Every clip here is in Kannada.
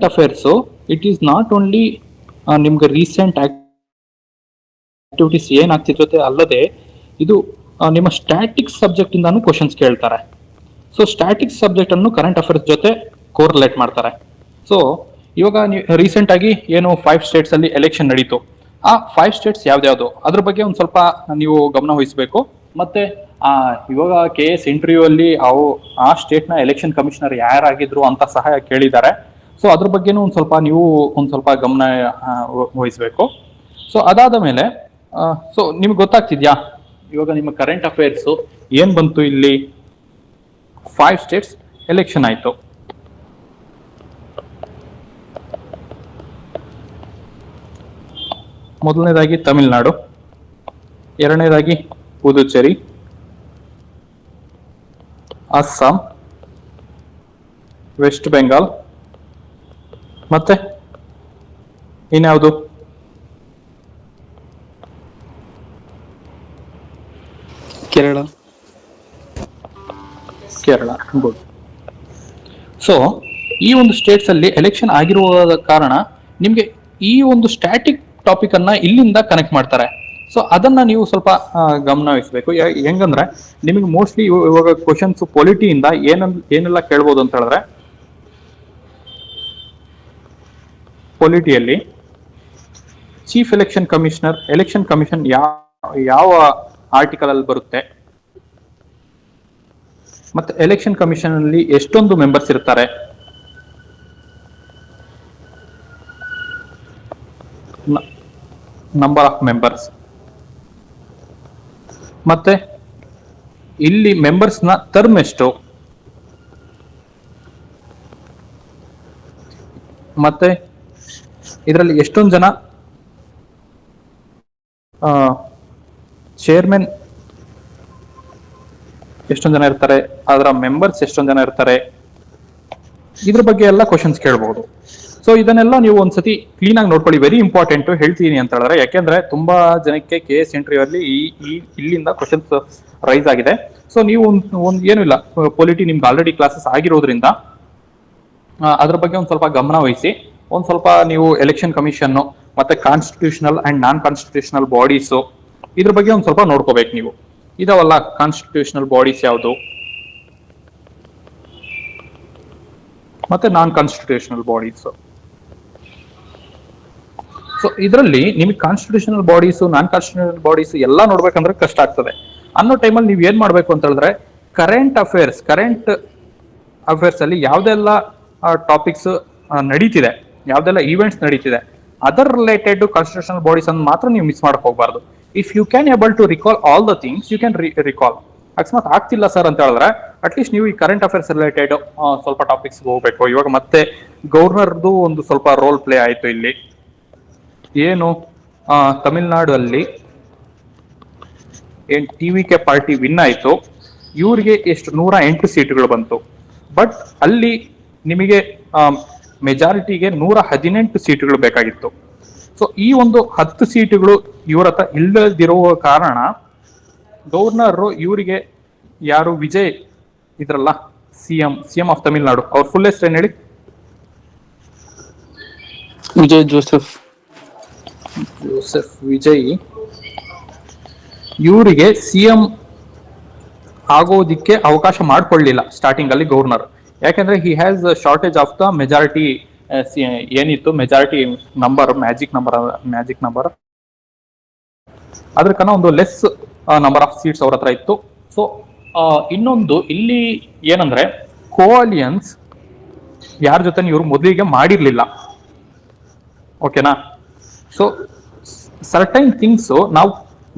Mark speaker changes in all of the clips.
Speaker 1: Affairs it is not only ನಿಮ್ಗೆ ರೀಸೆಂಟ್ ಆಕ್ಟಿವಿಟೀಸ್ ಏನಾಗ್ತಿರುತ್ತೆ ಅಲ್ಲದೆ ಇದು ನಿಮ್ಮ ಸ್ಟ್ಯಾಟಿಕ್ಸ್ ಸಬ್ಜೆಕ್ಟ್ ಇಂದಾನು ಕ್ವಶನ್ಸ್ ಕೇಳ್ತಾರೆ. ಸೊ ಸ್ಟ್ಯಾಟಿಕ್ಸ್ ಸಬ್ಜೆಕ್ಟ್ ಅನ್ನು ಕರೆಂಟ್ ಅಫೇರ್ಸ್ ಜೊತೆ ಕೋರಿಲೇಟ್ ಮಾಡ್ತಾರೆ. ಸೊ ಇವಾಗ ರೀಸೆಂಟ್ ಆಗಿ ಏನು 5 ಸ್ಟೇಟ್ಸ್ ಅಲ್ಲಿ ಎಲೆಕ್ಷನ್ ನಡೀತು. ಆ 5 ಸ್ಟೇಟ್ಸ್ ಯಾವ್ದ್ಯಾವ್ದು ಅದ್ರ ಬಗ್ಗೆ ಒಂದ್ ಸ್ವಲ್ಪ ನೀವು ಗಮನ ವಹಿಸಬೇಕು. ಮತ್ತೆ ಇವಾಗ KS ಇಂಟರ್ವ್ಯೂ ಅಲ್ಲಿ ಆ ಸ್ಟೇಟ್ ನ ಎಲೆಕ್ಷನ್ ಕಮಿಷನರ್ ಯಾರಾಗಿದ್ರು ಅಂತ ಸಹ ಕೇಳಿದ್ದಾರೆ. ಸೊ ಅದ್ರ ಬಗ್ಗೆನೂ ಒಂದ್ ಸ್ವಲ್ಪ ಗಮನ ವಹಿಸ್ಬೇಕು. ಸೊ ಅದಾದ ಮೇಲೆ ಸೊ ನಿಮ್ಗೆ ಗೊತ್ತಾಗ್ತಿದ್ಯಾ ಇವಾಗ ನಿಮ್ಮ ಕರೆಂಟ್ ಅಫೇರ್ಸ್ ಏನ್ ಬಂತು ಇಲ್ಲಿ 5 ಸ್ಟೇಟ್ಸ್ ಎಲೆಕ್ಷನ್ ಆಯ್ತು. ಮೊದಲನೇದಾಗಿ ತಮಿಳುನಾಡು, ಎರಡನೇದಾಗಿ ಪುದುಚೇರಿ, ಅಸ್ಸಾಂ, ವೆಸ್ಟ್ ಬೆಂಗಾಲ್, ಮತ್ತೆ ಇನ್ಯಾವುದು
Speaker 2: ಕೇರಳ.
Speaker 1: ಗುಡ್. ಸೊ ಈ ಒಂದು ಸ್ಟೇಟ್ಸ್ ಅಲ್ಲಿ ಎಲೆಕ್ಷನ್ ಆಗಿರುವ ಕಾರಣ ನಿಮ್ಗೆ ಈ ಒಂದು ಸ್ಟ್ಯಾಟಿಕ್ ಟಾಪಿಕ್ ಅನ್ನ ಇಲ್ಲಿಂದ ಕನೆಕ್ಟ್ ಮಾಡ್ತಾರೆ. ಸೊ ಅದನ್ನ ನೀವು ಸ್ವಲ್ಪ ಗಮನ ವಹಿಸಬೇಕು. ಹೆಂಗಂದ್ರೆ ನಿಮಗೆ ಮೋಸ್ಟ್ಲಿ ಇವಾಗ ಕ್ವಶನ್ಸ್ ಪೊಲಿಟಿಯಿಂದ ಏನೆಲ್ಲ ಕೇಳ್ಬೋದು ಅಂತ ಹೇಳಿದ್ರೆ, ಪೊಲಿಟಿಯಲ್ಲಿ ಚೀಫ್ ಎಲೆಕ್ಷನ್ ಕಮಿಷನ್ ಯಾವ ಆರ್ಟಿಕಲ್ ಅಲ್ಲಿ ಬರುತ್ತೆ, ಮತ್ತೆ ಎಲೆಕ್ಷನ್ ಕಮಿಷನ್ ಅಲ್ಲಿ ಎಷ್ಟೊಂದು ಮೆಂಬರ್ಸ್ ಇರ್ತಾರೆ, ನಂಬರ್ ಆಫ್ ಮೆಂಬರ್ಸ್, ಮತ್ತೆ ಇಲ್ಲಿ ಮೆಂಬರ್ಸ್ ನ ಟರ್ಮ್ ಎಷ್ಟು, ಮತ್ತೆ ಇದರಲ್ಲಿ ಎಷ್ಟೊಂದು ಜನ ಚೇರ್ಮನ್ ಎಷ್ಟೊಂದು ಜನ ಇರ್ತಾರೆ, ಅದರ ಮೆಂಬರ್ಸ್ ಎಷ್ಟೊಂದು ಜನ ಇರ್ತಾರೆ, ಇದ್ರ ಬಗ್ಗೆ ಎಲ್ಲ ಕ್ವಶನ್ಸ್ ಕೇಳಬಹುದು. ಸೊ ಇದನ್ನೆಲ್ಲ ನೀವು ಒಂದ್ಸತಿ ಕ್ಲೀನ್ ಆಗಿ ನೋಡ್ಕೊಳ್ಳಿ. ವೆರಿ ಇಂಪಾರ್ಟೆಂಟ್ ಹೇಳ್ತೀನಿ ಅಂತ ಹೇಳಿದ್ರೆ, ಯಾಕೆಂದ್ರೆ ತುಂಬಾ ಜನಕ್ಕೆ KS ಇಂಟರ್ವ್ಯೂ ಅಲ್ಲಿ ಇಲ್ಲಿಂದ ಕ್ವಶನ್ಸ್ ರೈಸ್ ಆಗಿದೆ. ಸೊ ನೀವು ಏನು ಇಲ್ಲ, ಪೊಲಿಟಿ ನಿಮ್ಗೆ ಆಲ್ರೆಡಿ ಕ್ಲಾಸಸ್ ಆಗಿರೋದ್ರಿಂದ ಅದ್ರ ಬಗ್ಗೆ ಒಂದ್ ಸ್ವಲ್ಪ ಗಮನ ವಹಿಸಿ. ಒಂದ್ ಸ್ವಲ್ಪ ನೀವು ಎಲೆಕ್ಷನ್ ಕಮಿಷನ್ ಮತ್ತೆ constitutional and non constitutional bodies ಇದ್ರ ಬಗ್ಗೆ ಒಂದ್ ಸ್ವಲ್ಪ ನೋಡ್ಕೋಬೇಕು ನೀವು. ಇದಾವಲ್ಲ ಕಾನ್ಸ್ಟಿಟ್ಯೂಷನಲ್ ಬಾಡೀಸ್ ಯಾವುದು ಮತ್ತೆ ನಾನ್ ಕಾನ್ಸ್ಟಿಟ್ಯೂಷನಲ್ ಬಾಡೀಸ್. ಸೊ ಇದರಲ್ಲಿ ನಿಮಗೆ ಕಾನ್ಸ್ಟಿಟ್ಯೂಷನಲ್ ಬಾಡೀಸ್ ನಾನ್ ಕಾನ್ಸ್ಟಿಟ್ಯೂಷನಲ್ ಬಾಡೀಸ್ ಎಲ್ಲ ನೋಡ್ಬೇಕಂದ್ರೆ ಕಷ್ಟ ಆಗ್ತದೆ. ಅನ್ನೋ ಟೈಮಲ್ಲಿ ನೀವು ಏನ್ ಮಾಡ್ಬೇಕು ಅಂತ ಹೇಳಿದ್ರೆ, ಕರೆಂಟ್ ಅಫೇರ್ಸ್ ಅಲ್ಲಿ ಯಾವ್ದೆಲ್ಲ ಟಾಪಿಕ್ಸ್ ನಡೀತಿದೆ, ಯಾವ್ದೆಲ್ಲ ಈವೆಂಟ್ಸ್ ನಡೀತಿದೆ, ಅದರ್ ರಿಲೇಟೆಡ್ ಕಾನ್ಸ್ಟಿಟ್ಯೂಷನಲ್ ಬಾಡೀಸ್ ಅನ್ನು ಮಾತ್ರ ನೀವು ಮಿಸ್ ಮಾಡಕ್ ಹೋಗ್ಬಾರ್ದು. If you can able to recall all the things you can recall. ಅಕಸ್ಮಾತ್ ಆಗ್ತಿಲ್ಲ ಸರ್ ಅಂತ ಹೇಳಿದ್ರೆ ಅಟ್ಲೀಸ್ಟ್ ನೀವು ಈ ಕರೆಂಟ್ ಅಫೇರ್ಸ್ ರಿಲೇಟೆಡ್ ಸ್ವಲ್ಪ ಟಾಪಿಕ್ಸ್ ಹೋಗ್ಬೇಕು. ಇವಾಗ ಮತ್ತೆ ಗವರ್ನರ್ದು ಒಂದು ಸ್ವಲ್ಪ ರೋಲ್ ಪ್ಲೇ ಆಯ್ತು ಇಲ್ಲಿ. ಏನು ತಮಿಳ್ನಾಡು ಅಲ್ಲಿ ಏನ್ TVK ಪಾರ್ಟಿ ವಿನ್ ಆಯ್ತು, ಇವ್ರಿಗೆ ಎಷ್ಟು 108 ಸೀಟ್ಗಳು ಬಂತು. ಬಟ್ ಅಲ್ಲಿ ನಿಮಗೆ ಮೆಜಾರಿಟಿಗೆ 118 ಸೀಟ್ಗಳು ಬೇಕಾಗಿತ್ತು. ಸೊ ಈ ಒಂದು 10 ಸೀಟ್ಗಳು ಇವರ ಹತ್ರ ಇಲ್ಲದಿರುವ ಕಾರಣ ಗವರ್ನರ್ ಇವರಿಗೆ ಯಾರು ವಿಜಯ್ ಇದ್ರಲ್ಲ ಸಿಎಂ ಆಫ್ ತಮಿಳ್ನಾಡು, ಅವ್ರ ಫುಲ್ ಹೆಸರು ಏನ್ ಹೇಳಿ?
Speaker 2: ವಿಜಯ್ ಜೋಸೆಫ್
Speaker 1: ವಿಜಯ್. ಇವರಿಗೆ ಸಿಎಂ ಆಗೋದಿಕ್ಕೆ ಅವಕಾಶ ಮಾಡ್ಕೊಳ್ಳಿಲ್ಲ ಸ್ಟಾರ್ಟಿಂಗ್ ಅಲ್ಲಿ ಗವರ್ನರ್. ಯಾಕೆಂದ್ರೆ he has shortage of the majority. ಏನಿತ್ತು ಮೆಜಾರಿಟಿ ನಂಬರ್, ಮ್ಯಾಜಿಕ್ ನಂಬರ್ ಅದಕ್ಕನ್ನ ಒಂದು ಲೆಸ್ ನಂಬರ್ ಆಫ್ ಸೀಟ್ಸ್ ಅವ್ರ ಹತ್ರ ಇತ್ತು. ಸೊ ಇನ್ನೊಂದು ಇಲ್ಲಿ ಏನಂದ್ರೆ ಕೋಅಲಿಯನ್ಸ್ ಯಾರ ಜೊತೆ ಇವರು ಮೊದಲಿಗೆ ಮಾಡಿರ್ಲಿಲ್ಲ. ಓಕೆನಾ? ಸೊ ಸರ್ಟೈನ್ ಥಿಂಗ್ಸ್ ನಾವು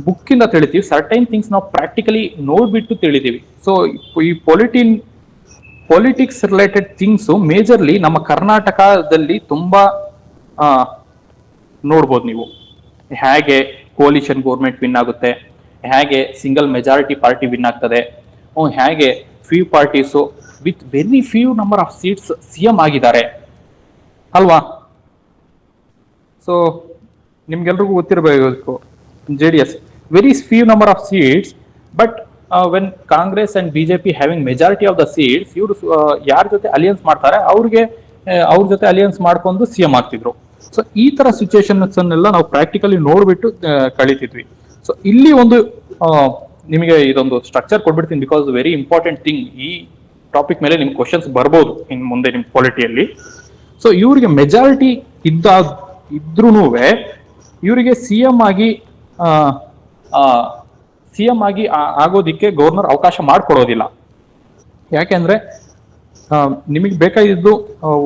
Speaker 1: ಬುಕ್ ಇಂದ ತಿಳಿತೀವಿ, ಸರ್ಟೈನ್ ಥಿಂಗ್ಸ್ ನಾವು ಪ್ರಾಕ್ಟಿಕಲಿ ನೋಡ್ಬಿಟ್ಟು ತಿಳಿತೀವಿ. ಸೊ ಈ ಪೊಲಿಟಿಕ್ಸ್ ರಿಲೇಟೆಡ್ ಥಿಂಗ್ಸ್ ಮೇಜರ್ಲಿ ನಮ್ಮ ಕರ್ನಾಟಕದಲ್ಲಿ ತುಂಬಾ ನೋಡ್ಬೋದು ನೀವು. ಹೇಗೆ ಕೋಲಿಷನ್ ಗೌರ್ಮೆಂಟ್ ವಿನ್ ಆಗುತ್ತೆ, ಹೇಗೆ ಸಿಂಗಲ್ ಮೆಜಾರಿಟಿ ಪಾರ್ಟಿ ವಿನ್ ಆಗ್ತದೆ, ಹೇಗೆ few parties with very few number of seats CM ಆಗಿದ್ದಾರೆ ಅಲ್ವಾ? ಸೊ ನಿಮ್ಗೆಲ್ರಿಗೂ ಗೊತ್ತಿರಬೇಕು JDS very few number of seats, but when Congress and BJP having majority of the seats, ಇವರು ಯಾರ ಜೊತೆ ಅಲಿಯನ್ಸ್ ಮಾಡ್ತಾರೆ ಅವ್ರಿಗೆ ಅವ್ರ ಜೊತೆ ಅಲಿಯನ್ಸ್ ಮಾಡ್ಕೊಂಡು ಸಿಎಂ ಆಗ್ತಿದ್ರು. ಸೊ ಈ ತರ ಸಿಚುಯೇಷನ್ಸ್ ಅನ್ನೆಲ್ಲ ನಾವು ಪ್ರಾಕ್ಟಿಕಲಿ ನೋಡ್ಬಿಟ್ಟು ಕಳಿತಿದ್ವಿ. ಸೊ ಇಲ್ಲಿ ಒಂದು ನಿಮಗೆ ಇದೊಂದು ಸ್ಟ್ರಕ್ಚರ್ ಕೊಟ್ಬಿಡ್ತೀನಿ, ಬಿಕಾಸ್ ವೆರಿ ಇಂಪಾರ್ಟೆಂಟ್ ಥಿಂಗ್. ಈ ಟಾಪಿಕ್ ಮೇಲೆ ನಿಮ್ಗೆ ಕ್ವಶನ್ಸ್ ಬರ್ಬೋದು ಇನ್ ಮುಂದೆ ನಿಮ್ ಪಾಲಿಟಿಯಲ್ಲಿ. ಸೊ ಇವರಿಗೆ ಮೆಜಾರಿಟಿ ಇದ್ರೂ ಇವರಿಗೆ ಸಿಎಂ ಆಗಿ ಆಗೋದಿಕ್ಕೆ ಗವರ್ನರ್ ಅವಕಾಶ ಮಾಡ್ಕೊಡೋದಿಲ್ಲ. ಯಾಕೆಂದ್ರೆ ನಿಮಗೆ ಬೇಕಾಗಿದ್ದು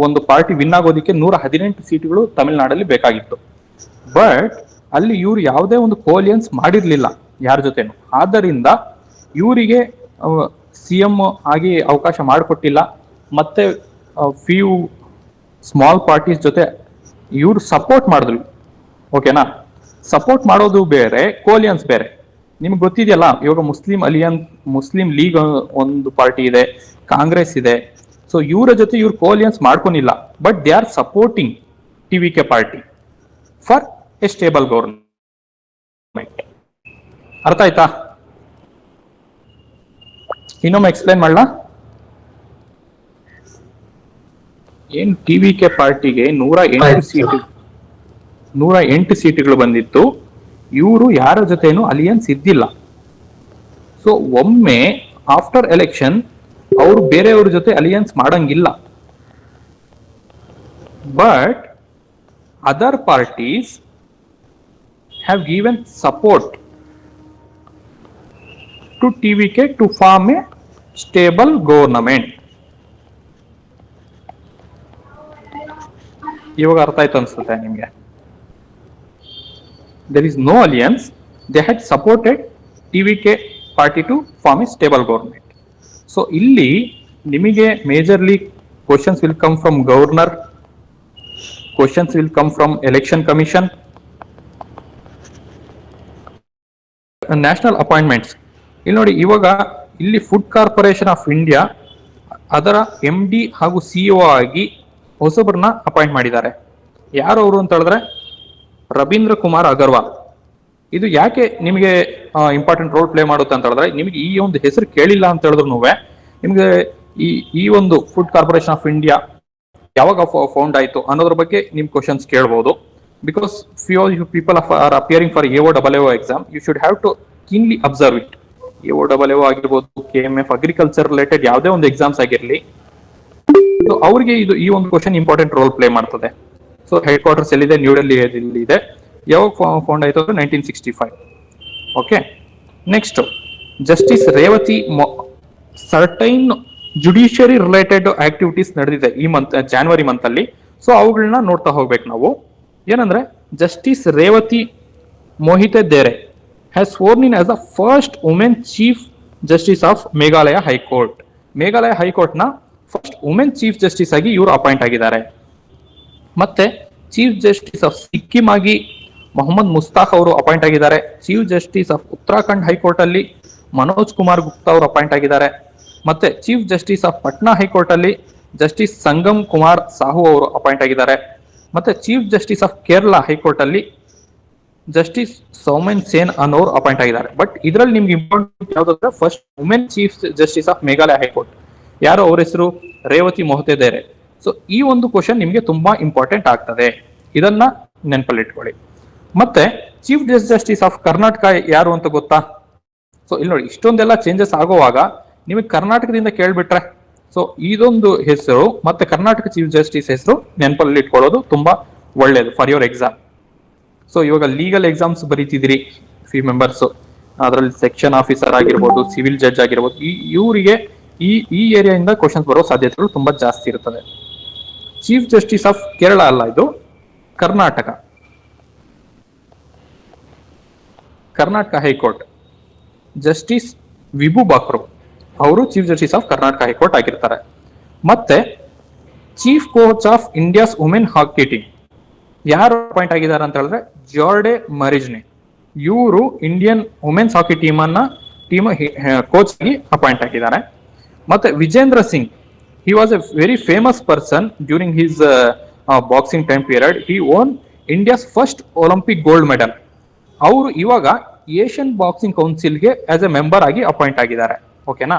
Speaker 1: ಒಂದು ಪಾರ್ಟಿ ವಿನ್ ಆಗೋದಿಕ್ಕೆ 118 ಸೀಟ್ಗಳು ತಮಿಳುನಾಡಲ್ಲಿ ಬೇಕಾಗಿತ್ತು. ಬಟ್ ಅಲ್ಲಿ ಇವ್ರು ಯಾವುದೇ ಒಂದು ಕೋಲಿಯನ್ಸ್ ಮಾಡಿರ್ಲಿಲ್ಲ ಯಾರ ಜೊತೆನು. ಆದ್ದರಿಂದ ಇವರಿಗೆ ಸಿಎಂ ಆಗಿ ಅವಕಾಶ ಮಾಡಿಕೊಟ್ಟಿಲ್ಲ. ಮತ್ತೆ ಫ್ಯೂ ಸ್ಮಾಲ್ ಪಾರ್ಟೀಸ್ ಜೊತೆ ಇವ್ರು ಸಪೋರ್ಟ್ ಮಾಡಿದ್ರು. ಓಕೆನಾ, ಸಪೋರ್ಟ್ ಮಾಡೋದು ಬೇರೆ, ಕೋಲಿಯನ್ಸ್ ಬೇರೆ. ನಿಮ್ಗೆ ಗೊತ್ತಿದೆಯಲ್ಲ, ಇವಾಗ ಮುಸ್ಲಿಂ ಲೀಗ್ ಒಂದು ಪಾರ್ಟಿ ಇದೆ, ಕಾಂಗ್ರೆಸ್ ಇದೆ. ಸೊ ಇವರ ಜೊತೆ ಇವ್ರು ಕೋಲಿಯನ್ಸ್ ಮಾಡ್ಕೊನಿಲ್ಲ, but they are supporting TVK party for a stable government. ಅರ್ಥ ಆಯ್ತಾ? ಇನ್ನೊಮ್ಮೆ ಎಕ್ಸ್ಪ್ಲೈನ್ ಮಾಡ್ಲಾ? ಏನ್ ಟಿವಿಕೆ ಪಾರ್ಟಿಗೆ 108 ಸೀಟ್ಗಳು ಬಂದಿತ್ತು. ಇವರು ಯಾರ ಜೊತೆನೂ ಅಲಿಯನ್ಸ್ ಇದ್ದಿಲ್ಲ. ಸೊ ಒಮ್ಮೆ ಆಫ್ಟರ್ ಎಲೆಕ್ಷನ್ ಅವರು ಬೇರೆಯವ್ರ ಜೊತೆ ಅಲಿಯನ್ಸ್ ಮಾಡಂಗಿಲ್ಲ. But other parties have given support to TVK to form a stable government. ಇವಾಗ ಅರ್ಥ ಆಯ್ತು ಅನ್ಸುತ್ತೆ ನಿಮ್ಗೆ? there is no alliance, they had supported TVK party to form a stable government. So illi nimige majorly questions will come from governor, questions will come from election commission, national appointments. ಇಲ್ಲಿ ನೋಡಿ, ಇವಾಗ ಇಲ್ಲಿ ಫುಡ್ ಕಾರ್ಪೊರೇಷನ್ ಆಫ್ ಇಂಡಿಯಾ ಅದರ MD ಹಾಗೂ CEO ಆಗಿ ಹೊಸಬ್ರನ್ನ ಅಪಾಯಿಂಟ್ ಮಾಡಿದ್ದಾರೆ. ಯಾರು ಅವರು ಅಂತ ಹೇಳಿದ್ರೆ ರವೀಂದ್ರ ಕುಮಾರ್ ಅಗರ್ವಾಲ್. ಇದು ಯಾಕೆ ನಿಮಗೆ ಇಂಪಾರ್ಟೆಂಟ್ ರೋಲ್ ಪ್ಲೇ ಮಾಡುತ್ತೆ ಅಂತ ಹೇಳಿದ್ರೆ, ನಿಮಗೆ ಈ ಒಂದು ಹೆಸರು ಕೇಳಿಲ್ಲ ಅಂತ ಹೇಳಿದ್ರು ನಿಮಗೆ ಈ ಒಂದು ಫುಡ್ ಕಾರ್ಪೊರೇಷನ್ ಆಫ್ ಇಂಡಿಯಾ ಯಾವಾಗ ಫೌಂಡ್ ಆಯ್ತು ಅನ್ನೋದ್ರ ಬಗ್ಗೆ ನಿಮ್ ಕ್ವಶನ್ಸ್ ಕೇಳಬಹುದು. Because few people are appearing for AOAO exam, you should have to keenly observe it. AOAO ಆಗಿರ್ಬೋದು, KMF, ಅಗ್ರಿಕಲ್ಚರ್ ರಿಲೇಟೆಡ್ ಯಾವುದೇ ಒಂದು ಎಕ್ಸಾಮ್ಸ್ ಆಗಿರ್ಲಿ, ಅವ್ರಿಗೆ ಈ ಒಂದು ಕ್ವಶನ್ ಇಂಪಾರ್ಟೆಂಟ್ ರೋಲ್ ಪ್ಲೇ ಮಾಡ್ತದೆ. ಸೊ ಹೆಡ್ ಕ್ವಾರ್ಟರ್ಸ್ ಎಲ್ಲಿದೆ? ನ್ಯೂ ಡೆಲ್ಲಿ ಇದೆ. ಯಾವಾಗ ಫೌಂಡ್ ಆಯ್ತು ಅಂದ್ರೆ 1965. Okay, next Justice Revathi certain judiciary related activities ನಡೆದಿದೆ ಈ ಜಾನ್ವರಿ ಮಂತ್ ಅಲ್ಲಿ. ಸೊ ಅವುಗಳನ್ನ ನೋಡ್ತಾ ಹೋಗ್ಬೇಕು ನಾವು. ಏನಂದ್ರೆ Justice Revathi Mohite Dere has sworn in as the first women chief justice of Meghalaya high court. Meghalaya high court ನ ಫಸ್ಟ್ ವುಮೆನ್ ಚೀಫ್ ಜಸ್ಟಿಸ್ ಆಗಿ ಇವರು ಅಪಾಯಿಂಟ್ ಆಗಿದ್ದಾರೆ. ಮತ್ತೆ ಚೀಫ್ ಜಸ್ಟಿಸ್ ಆಫ್ ಸಿಕ್ಕಿಂ ಆಗಿ ಮೊಹಮ್ಮದ್ ಮುಸ್ತಾಕ್ ಅವರು ಅಪಾಯಿಂಟ್ ಆಗಿದ್ದಾರೆ. Chief justice of Uttarakhand high court ಅಲ್ಲಿ ಮನೋಜ್ ಕುಮಾರ್ ಗುಪ್ತಾ ಅವರು ಅಪಾಯಿಂಟ್ ಆಗಿದ್ದಾರೆ. ಮತ್ತೆ chief justice of Patna high court ಅಲ್ಲಿ ಜಸ್ಟಿಸ್ ಸಂಗಮ್ ಕುಮಾರ್ ಸಾಹು ಅವರು ಅಪಾಯಿಂಟ್ ಆಗಿದ್ದಾರೆ. ಮತ್ತೆ chief justice of Kerala high court ಅಲ್ಲಿ ಜಸ್ಟಿಸ್ ಸೌಮೆನ್ ಸೇನ್ ಅನ್ನೋರು ಅಪಾಯಿಂಟ್ ಆಗಿದ್ದಾರೆ. ಬಟ್ ಇದರಲ್ಲಿ ನಿಮ್ಗೆ ಇಂಪಾರ್ಟೆಂಟ್ ಯಾವ್ದಾದ್ರೆ first women chief justice of Meghalaya high court ಯಾರು, ಅವ್ರ ಹೆಸರು ರೇವತಿ ಮೊಹತೆ ದೇರೆ. ಸೊ ಈ ಒಂದು ಕ್ವಶನ್ ನಿಮ್ಗೆ ತುಂಬಾ ಇಂಪಾರ್ಟೆಂಟ್ ಆಗ್ತದೆ, ಇದನ್ನ ನೆನಪಲ್ಲಿಟ್ಕೊಳ್ಳಿ. ಮತ್ತೆ ಚೀಫ್ ಜಸ್ಟಿಸ್ ಆಫ್ ಕರ್ನಾಟಕ ಯಾರು ಅಂತ ಗೊತ್ತಾ? ಸೊ ಇಲ್ಲಿ ನೋಡಿ, ಇಷ್ಟೊಂದೆಲ್ಲ ಚೇಂಜಸ್ ಆಗುವಾಗ ನಿಮಗೆ ಕರ್ನಾಟಕದಿಂದ ಕೇಳ್ಬಿಟ್ರೆ, ಸೊ ಇದೊಂದು ಹೆಸರು ಮತ್ತೆ ಕರ್ನಾಟಕ ಚೀಫ್ ಜಸ್ಟಿಸ್ ಹೆಸರು ನೆನಪಲ್ಲಿ ಇಟ್ಕೊಳ್ಳೋದು ತುಂಬಾ ಒಳ್ಳೇದು ಫಾರ್ ಯುವರ್ ಎಕ್ಸಾಮ್. ಸೊ ಇವಾಗ ಲೀಗಲ್ ಎಕ್ಸಾಮ್ಸ್ ಬರೀತಿದ್ದೀರಿ ಫೀ ಮೆಂಬರ್ಸ್, ಅದರಲ್ಲಿ ಸೆಕ್ಷನ್ ಆಫೀಸರ್ ಆಗಿರ್ಬೋದು, ಸಿವಿಲ್ ಜಡ್ಜ್ ಆಗಿರ್ಬೋದು, ಇವರಿಗೆ ಈ ಏರಿಯಾದಿಂದ ಕ್ವಶನ್ಸ್ ಬರೋ ಸಾಧ್ಯತೆಗಳು ತುಂಬಾ ಜಾಸ್ತಿ ಇರ್ತದೆ. ಚೀಫ್ ಜಸ್ಟಿಸ್ ಆಫ್ ಕೇರಳ ಅಲ್ಲ, ಇದು ಕರ್ನಾಟಕ ಹೈಕೋರ್ಟ್ ಜಸ್ಟಿಸ್ ವಿಭು ಬಾಕ್ರೋ ಅವರು chief justice of Karnataka high court ಆಗಿರ್ತಾರೆ. ಮತ್ತೆ chief coach of India's women hockey team ಯಾರು ಅಪಾಯಿಂಟ್ ಆಗಿದ್ದಾರೆ ಅಂತ ಹೇಳಿದ್ರೆ ಜಾರ್ಡೆ ಮರಿಜ್ನೆ. ಇವರು Indian women's hockey team coach ಆಗಿ ಅಪಾಯಿಂಟ್ ಆಗಿದ್ದಾರೆ. ಮತ್ತೆ Vijendra Singh, he was a very famous person during his boxing time period. He won India's first Olympic gold medal. ಅವರು ಇವಾಗ ಏಷ್ಯನ್ ಬಾಕ್ಸಿಂಗ್ ಕೌನ್ಸಿಲ್ಗೆ ಆಸ್ ಎ ಮೆಂಬರ್ ಆಗಿ ಅಪಾಯಿಂಟ್ ಆಗಿದ್ದಾರೆ. ಓಕೆನಾ?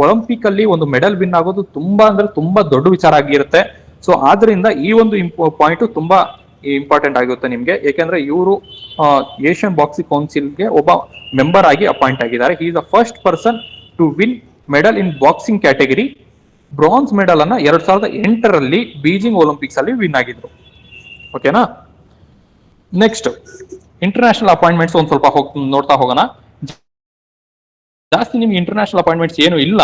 Speaker 1: ಒಲಿಂಪಿಕ್ ಅಲ್ಲಿ ಒಂದು ಮೆಡಲ್ ವಿನ್ ಆಗೋದು ತುಂಬಾ ಅಂದ್ರೆ ತುಂಬಾ ದೊಡ್ಡ ವಿಚಾರ ಆಗಿರುತ್ತೆ. ಸೊ ಆದ್ರಿಂದ ಈ ಒಂದು ಪಾಯಿಂಟ್ ತುಂಬಾ ಇಂಪಾರ್ಟೆಂಟ್ ಆಗುತ್ತೆ ನಿಮ್ಗೆ, ಯಾಕೆಂದ್ರೆ ಇವರು ಏಷ್ಯನ್ ಬಾಕ್ಸಿಂಗ್ ಕೌನ್ಸಿಲ್ಗೆ ಒಬ್ಬ ಮೆಂಬರ್ ಆಗಿ ಅಪಾಯಿಂಟ್ ಆಗಿದ್ದಾರೆ. He is the first person to win medal in boxing category. Bronze medal ಅನ್ನ 2008ರಲ್ಲಿ ಬೀಜಿಂಗ್ ಒಲಿಂಪಿಕ್ಸ್ ಅಲ್ಲಿ ವಿನ್ ಆಗಿದ್ರು. ಓಕೆನಾ. ನೆಕ್ಸ್ಟ್ ಇಂಟರ್ನ್ಯಾಷನಲ್ ಅಪಾಯಿಂಟ್ಮೆಂಟ್ಸ್ ಒಂದ್ ಸ್ವಲ್ಪ ನೋಡ್ತಾ ಹೋಗೋಣ. ಜಾಸ್ತಿ ನಿಮ್ಗೆ ಇಂಟರ್ನ್ಯಾಷನಲ್ ಅಪಾಯಿಂಟ್ಮೆಂಟ್ಸ್ ಏನು ಇಲ್ಲ,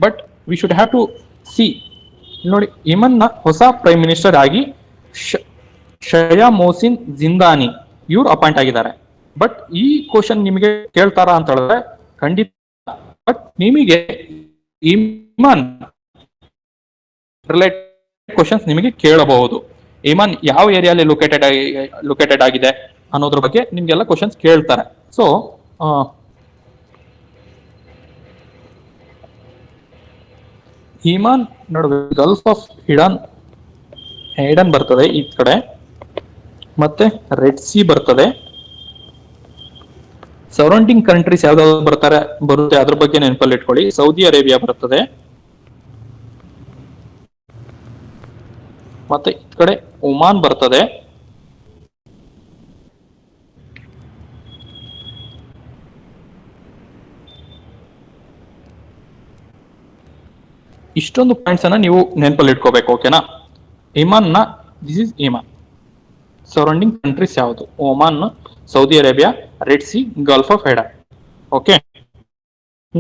Speaker 1: but we should have to see. ನೋಡಿ, ಯಮನ್ನ ಹೊಸ ಪ್ರೈಮ್ ಮಿನಿಸ್ಟರ್ ಆಗಿ ಶಯಾ ಮೊಹಸಿನ್ ಜಿಂದಾನಿ ಇವ್ರು ಅಪಾಯಿಂಟ್ ಆಗಿದ್ದಾರೆ. ಬಟ್ ಈ ಕ್ವಶನ್ ನಿಮಗೆ ಕೇಳ್ತಾರ ಅಂತ ಹೇಳಿದ್ರೆ ಖಂಡಿತ, ಬಟ್ ನಿಮಗೆ ಇಮಾನ್ ರಿಲೇಟೆಡ್ ಕ್ವಶನ್ಸ್ ನಿಮಗೆ ಕೇಳಬಹುದು. ಇಮಾನ್ ಯಾವ ಏರಿಯಾಲಿ ಲೊಕೇಟೆಡ್ ಆಗಿದೆ ಅನ್ನೋದ್ರ ಬಗ್ಗೆ ನಿಮ್ಗೆಲ್ಲ ಕ್ವಶನ್ಸ್ ಕೇಳ್ತಾರೆ. ಸೊ ಇಮಾನ್ ನಡುವೆ ಗಲ್ಫ್ ಆಫ್ ಏಡನ್ ಬರ್ತದೆ ಈ ಕಡೆ, ಮತ್ತೆ ರೆಡ್ ಸಿ ಬರ್ತದೆ. ಸರೌಂಡಿಂಗ್ ಕಂಟ್ರೀಸ್ ಯಾವ್ದಾದ್ರು ಬರುತ್ತೆ ಅದ್ರ ಬಗ್ಗೆ ನೆನಪಲ್ಲಿ ಇಟ್ಕೊಳ್ಳಿ. ಸೌದಿ ಅರೇಬಿಯಾ ಬರ್ತದೆ, ಮತ್ತೆ ಈ ಕಡೆ ಒಮಾನ್ ಬರ್ತದೆ, ಇಷ್ಟೊಂದು ಪಾಯಿಂಟ್ಸ್ ಅನ್ನ ನೀವು ನೆನಪಲ್ಲಿ ಇಟ್ಕೋಬೇಕು. ಓಕೆನಾ. This is Yemen. Surrounding countries ಯಾವುದು? Oman, Saudi Arabia, Red Sea, Gulf of Aden. Okay.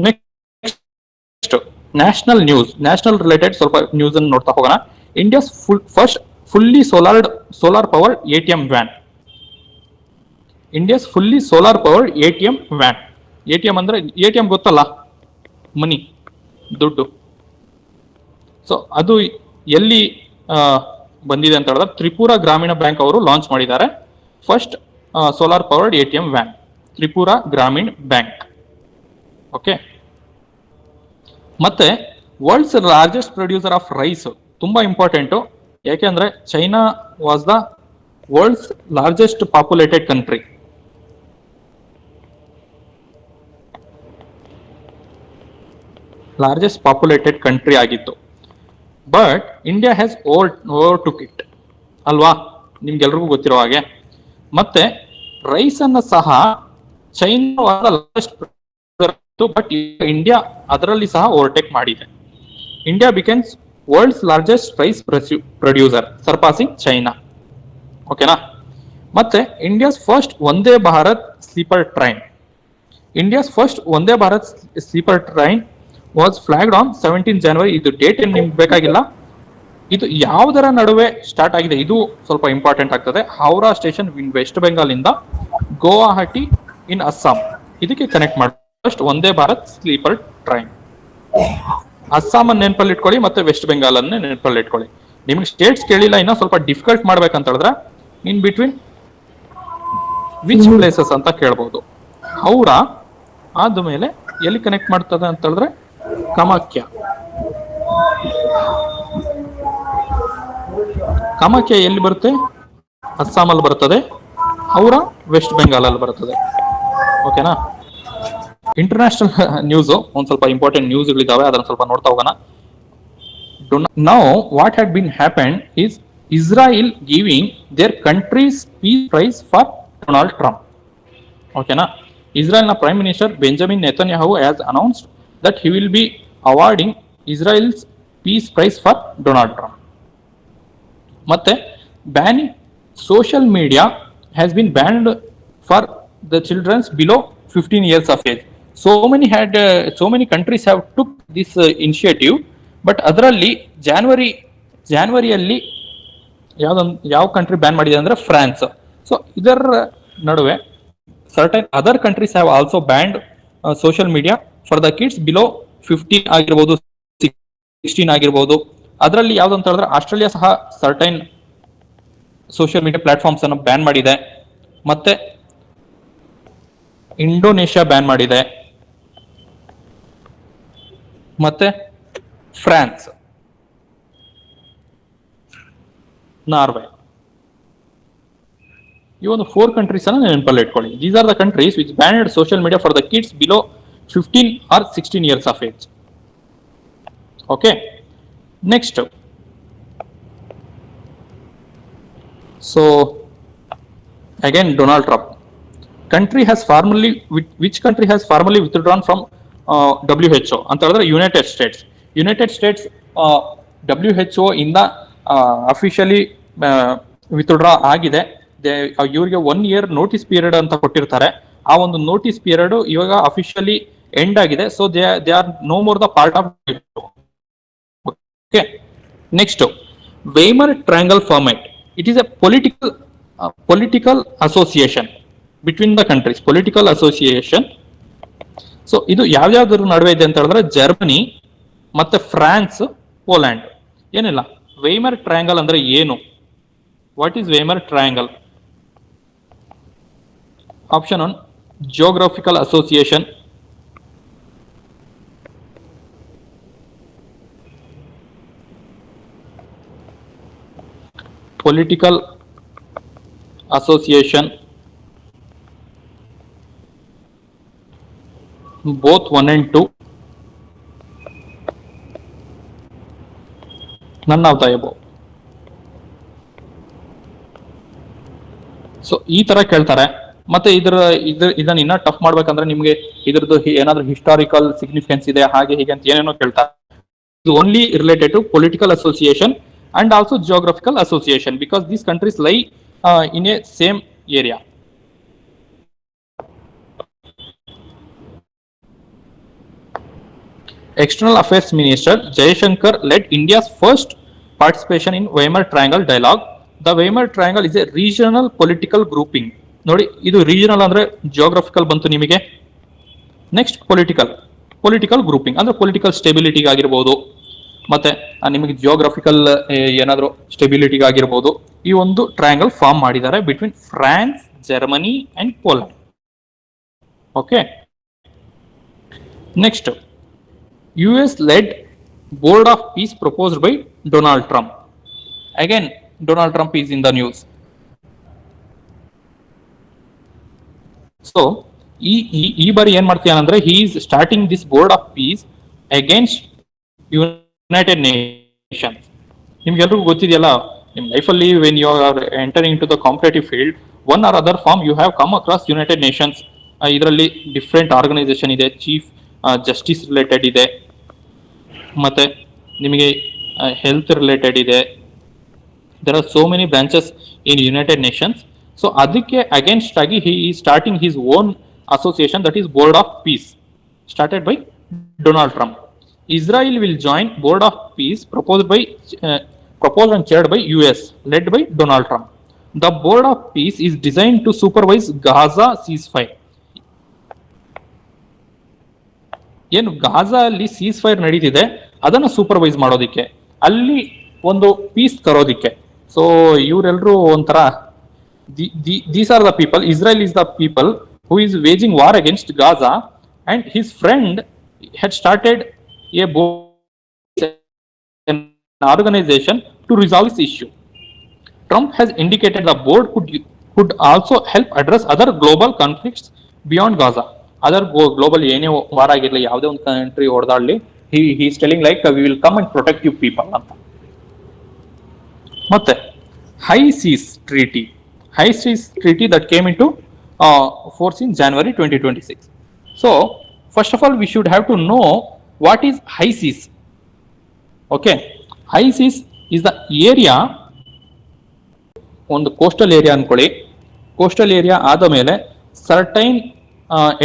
Speaker 1: Next national news, national related ಸ್ವಲ್ಪ ನ್ಯೂಸ್ ಅನ್ನು ನೋಡ್ತಾ ಹೋಗೋಣ. India's first fully solar powered ATM van. India's fully solar powered ATM van. ATM ಅಂದ್ರೆ ಎಟಿಎಂ ಗೊತ್ತಲ್ಲ, ಮನಿ, ದುಡ್ಡು. ಸೊ ಅದು ಎಲ್ಲಿ ಬಂದಿದೆ ಅಂತ ಹೇಳಿದ್ರೆ ತ್ರಿಪುರಾ ಗ್ರಾಮೀಣ ಬ್ಯಾಂಕ್ ಅವರು ಲಾಂಚ್ ಮಾಡಿದ್ದಾರೆ first solar powered ATM van, Tripura Gramin bank. Okay. ಮತ್ತೆ world's largest producer of rice, ತುಂಬಾ ಇಂಪಾರ್ಟೆಂಟ್. ಯಾಕೆಂದ್ರೆ China was the world's largest populated country. Largest populated country ಆಗಿತ್ತು. But India has overtook it ಅಲ್ವಾ, ನಿಮ್ಗೆಲ್ರಿಗೂ ಗೊತ್ತಿರೋ ಹಾಗೆ. ಮತ್ತೆ ರೈಸ್ ಅನ್ನ ಸಹ ಚೈನಾ ಬಟ್ ಇಂಡಿಯಾ ಅದರಲ್ಲಿ ಸಹ ಓವರ್ಟೇಕ್ ಮಾಡಿದೆ. India becomes world's largest rice producer, surpassing China. ಓಕೆನಾ. ಮತ್ತೆ India's first Vande Bharat sleeper train. India's first Vande Bharat sleeper train was flagged on 17 January. ಇದು ಡೇಟ್ ಏನು ನಿಮ್ಗೆ ಬೇಕಾಗಿಲ್ಲ. ಇದು ಯಾವುದರ ನಡುವೆ ಸ್ಟಾರ್ಟ್ ಆಗಿದೆ ಇದು ಸ್ವಲ್ಪ ಇಂಪಾರ್ಟೆಂಟ್ ಆಗ್ತದೆ. ಹೌರಾ ಸ್ಟೇಷನ್ ಇನ್ ವೆಸ್ಟ್ ಬೆಂಗಾಲ್ ಇಂದ ಗುವಾಹಟಿ ಇನ್ ಅಸ್ಸಾಂ, ಇದಕ್ಕೆ ಕನೆಕ್ಟ್ ಮಾಡಿ first Vande Bharat sleeper train. Assam ಅನ್ನು ನೆನಪಲ್ಲಿ ಇಟ್ಕೊಳ್ಳಿ, ಮತ್ತೆ ವೆಸ್ಟ್ ಬೆಂಗಾಲ್ ಅನ್ನ ನೆನಪಲ್ಲಿ ಇಟ್ಕೊಳ್ಳಿ. ನಿಮ್ಗೆ ಸ್ಟೇಟ್ಸ್ ಕೇಳಿಲ್ಲ, ಇನ್ನ ಸ್ವಲ್ಪ ಡಿಫಿಕಲ್ಟ್ ಮಾಡ್ಬೇಕಂತ ಹೇಳಿದ್ರೆ ಇನ್ ಬಿಟ್ವೀನ್ ವಿಚ್ ಪ್ಲೇಸಸ್ ಅಂತ ಕೇಳ್ಬಹುದು. ಹೌರಾ ಆದ್ಮೇಲೆ ಎಲ್ಲಿ ಕನೆಕ್ಟ್ ಮಾಡ್ತದೆ ಅಂತ ಹೇಳಿದ್ರೆ ಕಾಮಾಖ್ಯ. ಕಾಮಾಖ್ಯ ಎಲ್ಲಿ ಬರುತ್ತೆ? ಅಸ್ಸಾಂ ಅಲ್ಲಿ ಬರ್ತದೆ. ಹೌರಾ ವೆಸ್ಟ್ ಬೆಂಗಾಲ್ ಅಲ್ಲಿ ಬರ್ತದೆ. ಓಕೆನಾ. ಇಂಟರ್ನ್ಯಾಷನಲ್ ನ್ಯೂಸ್ ಒಂದ್ ಸ್ವಲ್ಪ ಇಂಪಾರ್ಟೆಂಟ್ ನ್ಯೂಸ್ ಗಳಿದಾವೆ, ಅದನ್ನ ಸ್ವಲ್ಪ ನೋಡ್ತಾ ಹೋಗೋಣ. Now what had been happen is Israel giving their countries peace prize for Donald Trump. ಓಕೆನಾ. ಇಸ್ರಾಯಲ್ನ prime minister Benjamin Netanyahu has announced that he will be awarding Israel's peace prize for Donald Trump. ಮತ್ತೆ banning social media has been banned for the children below 15 years of age. So many countries have took this initiative, but ಅದರಲ್ಲಿ ಜಾನ್ವರಿಯಲ್ಲಿ ಯಾವ ಕಂಟ್ರಿ ಬ್ಯಾನ್ ಮಾಡಿದೆ ಅಂದ್ರೆ ಫ್ರಾನ್ಸ್. ಸೊ ಇದರ ನಡುವೆ certain other countries have also banned social media for the kids below 15 ಆಗಿರ್ಬೋದು, 16 ಆಗಿರ್ಬೋದು. ಅದರಲ್ಲಿ ಯಾವ್ದು ಅಂತ ಹೇಳಿದ್ರೆ ಆಸ್ಟ್ರೇಲಿಯಾ ಸಹ ಸರ್ಟೈನ್ ಸೋಷಿಯಲ್ ಮೀಡಿಯಾ ಪ್ಲಾಟ್ಫಾರ್ಮ್ಸ್ ಅನ್ನು ಬ್ಯಾನ್ ಮಾಡಿದೆ. ಮತ್ತೆ ಇಂಡೋನೇಷ್ಯಾ ಬ್ಯಾನ್ ಮಾಡಿದೆ. ಮತ್ತೆ ಫ್ರಾನ್ಸ್, ನಾರ್ವೆ, ಈ ಒಂದು 4 ಕಂಟ್ರೀಸ್ ಅನ್ನ ನೆನಪಲ್ಲಿ ಇಟ್ಕೊಳ್ಳಿ. These are the countries which banned social media for the kids below 15 or 16 years of age. Okay. Next, so again Donald Trump country has formally which country has formally withdrawn from WHO ಅಂತ ಹೇಳಿದ್ರೆ ಯುನೈಟೆಡ್ ಸ್ಟೇಟ್ಸ್ WHO ಇಂದ ಅಫಿಷಿಯಲಿ ವಿತ್ಡ್ರಾ ಆಗಿದೆ. ಇವ್ರಿಗೆ 1 year ನೋಟಿಸ್ ಪೀರಿಯಡ್ ಅಂತ ಕೊಟ್ಟಿರ್ತಾರೆ. ಆ ಒಂದು ನೋಟಿಸ್ ಪೀರಿಯಡ್ ಇವಾಗ ಅಫಿಷಿಯಲಿ ಎಂಡ್ ಆಗಿದೆ. So they are no more the part of okay. Next, Weimar triangle format. It is a political association between the countries, political association. So ಇದು ಯಾವ್ಯಾವ್ದ್ರ ನಡುವೆ ಇದೆ ಅಂತ ಹೇಳಿದ್ರೆ ಜರ್ಮನಿ ಮತ್ತೆ ಫ್ರಾನ್ಸ್, ಪೋಲ್ಯಾಂಡ್. ಏನಿಲ್ಲ, ವೇಮರ್ ಟ್ರಯಾಂಗಲ್ ಅಂದ್ರೆ ಏನು? What is Weimar triangle? Option 1 geographical association, political association, both 1 and 2, none of the above. So ಈ ತರ ಕೇಳ್ತಾರೆ. ಮತ್ತೆ ಇದನ್ನ ಇನ್ನ ಟಫ್ ಮಾಡ್ಬೇಕಂದ್ರೆ ನಿಮ್ಗೆ ಇದ್ರದ್ದು ಏನಾದ್ರೂ ಹಿಸ್ಟಾರಿಕಲ್ ಸಿಗ್ನಿಫಿಕೆನ್ಸ್ ಇದೆ ಹಾಗೆ ಹೀಗೆ ಅಂತ ಏನೇನೋ ಕೇಳ್ತಾರೆ. ಇದು only related to political association and also geographical association, because these countries lie in a same area. External Affairs Minister Jaishankar led India's first participation in Weimar Triangle dialogue. The Weimar Triangle is a regional political grouping. ನೋಡಿ, ಇದು ರೀಜನಲ್ ಅಂದ್ರೆ ಜಿಯೋಗ್ರಫಿಕಲ್ ಬಂತು ನಿಮಗೆ. ನೆಕ್ಸ್ಟ್ ಪೊಲಿಟಿಕಲ್ ಗ್ರೂಪಿಂಗ್ ಅಂದ್ರೆ ಪೊಲಿಟಿಕಲ್ ಸ್ಟೆಬಿಲಿಟಿಗೆ ಆಗಿರ್ಬೋದು, ಮತ್ತೆ ನಿಮಗೆ ಜಿಯೋಗ್ರಫಿಕಲ್ ಏನಾದ್ರು ಸ್ಟೆಬಿಲಿಟಿಗೆ ಆಗಿರ್ಬೋದು. ಈ ಒಂದು ಟ್ರಯಾಂಗಲ್ ಫಾರ್ಮ್ ಮಾಡಿದ್ದಾರೆ between France, Germany and Poland. Okay. Next, US led board of peace proposed by Donald Trump. Again, Donald Trump is in the news. So ಈ ಬಾರಿ ಏನ್ ಮಾಡ್ತೀಯಾನಂದ್ರೆ he is starting this board of peace against United Nations. ನಿಮ್ಗೆಲ್ರಿಗೂ ಗೊತ್ತಿದೆಯಲ್ಲ, ನಿಮ್ ಲೈಫಲ್ಲಿ when you are entering to the competitive field, one or other form you have come across United Nations. ಇದರಲ್ಲಿ ಡಿಫ್ರೆಂಟ್ ಆರ್ಗನೈಸೇಷನ್ ಇದೆ, ಚೀಫ್ ಜಸ್ಟಿಸ್ ರಿಲೇಟೆಡ್ ಇದೆ, ಮತ್ತೆ ನಿಮಗೆ ಹೆಲ್ತ್ ರಿಲೇಟೆಡ್ ಇದೆ. There are so many branches in United Nations. So ಅದಕ್ಕೆ ಅಗೇನ್ಸ್ಟ್ ಆಗಿ he is starting his own association, that is board of piece, started by Donald Trump. Israel will join board of peace proposed and chaired by US, led by Donald Trump. The board of peace is designed to supervise Gaza ceasefire. ಏನು ಗಾಜಾ ಅಲ್ಲಿ ಸೀಸ್ ಫೈರ್ ನಡೀತಿದೆ ಅದನ್ನ ಸೂಪರ್ವೈಸ್ ಮಾಡೋದಿಕ್ಕೆ, ಅಲ್ಲಿ ಒಂದು ಪೀಸ್ ತರೋದಿಕ್ಕೆ. ಸೊ ಇವರೆಲ್ಲರೂ ಒಂಥರ these are the people. Israel is the people who is waging war against Gaza, and his friend had started a board, an organization to resolve this issue. Trump has indicated the board could also help address other global conflicts beyond Gaza. Other global ಏನೇ ವಾರ ಆಗಿರಲಿ, ಯಾವುದೇ ಒಂದು country ಹೊಡೆದಾಡಲಿ, he is telling like we will come and protect you people ಅಂತ. ಮತ್ತೆ high seas treaty that came into force in January 2026. So first of all we should have to know what is high seas. Okay, high seas is the area, ಒಂದು ಕೋಸ್ಟಲ್ ಏರಿಯಾ ಅನ್ಕೊಳ್ಳಿ. ಕೋಸ್ಟಲ್ ಏರಿಯಾ ಆದ ಮೇಲೆ ಸರ್ಟೈನ್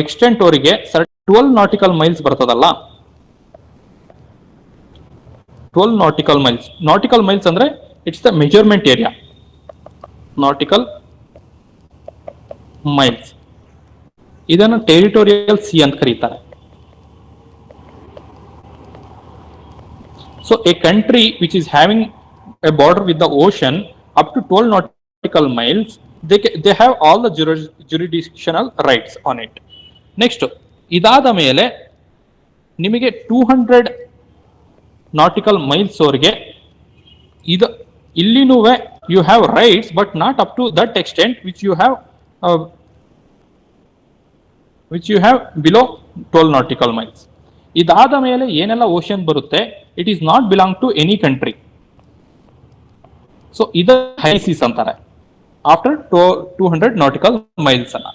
Speaker 1: ಎಕ್ಸ್ಟೆಂಟ್ ಅವರಿಗೆ 12 ನಾಟಿಕಲ್ ಮೈಲ್ಸ್ ಬರ್ತದಲ್ಲ, 12 ನಾಟಿಕಲ್ ಮೈಲ್ಸ್ ಅಂದ್ರೆ it's the measurement area. Nautical miles ಇದನ್ನು ಟೆರಿಟೋರಿಯಲ್ ಸಿ ಅಂತ ಕರೀತಾರೆ. So a country which is having a border with the ocean up to 12 nautical miles, they have all the jurisdictional rights on it. Next, ಇದಾದ ಮೇಲೆ ನಿಮಗೆ 200 nautical miles ವರೆಗೆ ಇದು ಇಲ್ಲಿನೂ you have rights, but not up to that extent which you have below 12 nautical miles. ಇದಾದ ಮೇಲೆ ಏನೆಲ್ಲ ಓಷನ್ ಬರುತ್ತೆ, it is not belong to any country. So ಇದು ಹೈ ಸೀಸ್ ಅಂತಾರೆ. ಆಫ್ಟರ್ 200 ನಾಟಿಕಲ್ ಮೈಲ್ಸ್ ಅನ್ನ.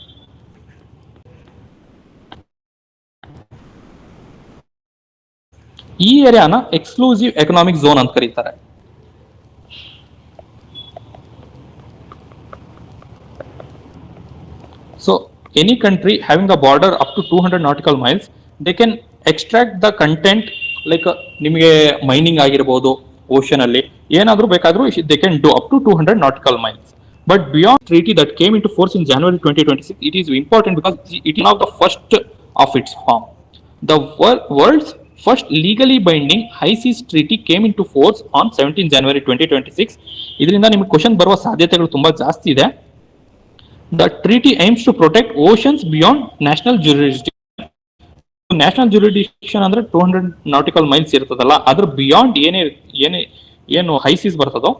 Speaker 1: ಈ ಏರಿಯಾನ ಎಕ್ಸ್ಕ್ಲೂಸಿವ್ ಎಕನಾಮಿಕ್ ಝೋನ್ ಅಂತ ಕರೀತಾರೆ. So any country having a border up to 200 nautical miles, they can extract the content like ನಿಮಗೆ ಮೈನಿಂಗ್ ಆಗಿರಬಹುದು ಓಷನ್ ಅಲ್ಲಿ ಏನಾದರೂ ಬೇಕಾದರೂ they can do up to 200 nautical miles. But beyond treaty that came into force in January 2026, it is important because it is one of the first of its form. The world's first legally binding high seas treaty came into force on 17 January 2026. ಇದರಿಂದ ನಿಮಗೆ ಕ್ವಶನ್ ಬರುವ ಸಾಧ್ಯತೆಗಳು ತುಂಬಾ ಜಾಸ್ತಿ ಇದೆ. The treaty aims to protect oceans beyond national jurisdiction. National jurisdiction ಅಂದ್ರೆ 200 nautical miles ಇರ್ತದಲ್ಲ, ಅದ್ರ ಬಿಯಾಂಡ್ ಏನು ಹೈ ಸೀಸ್ ಬರ್ತದೋ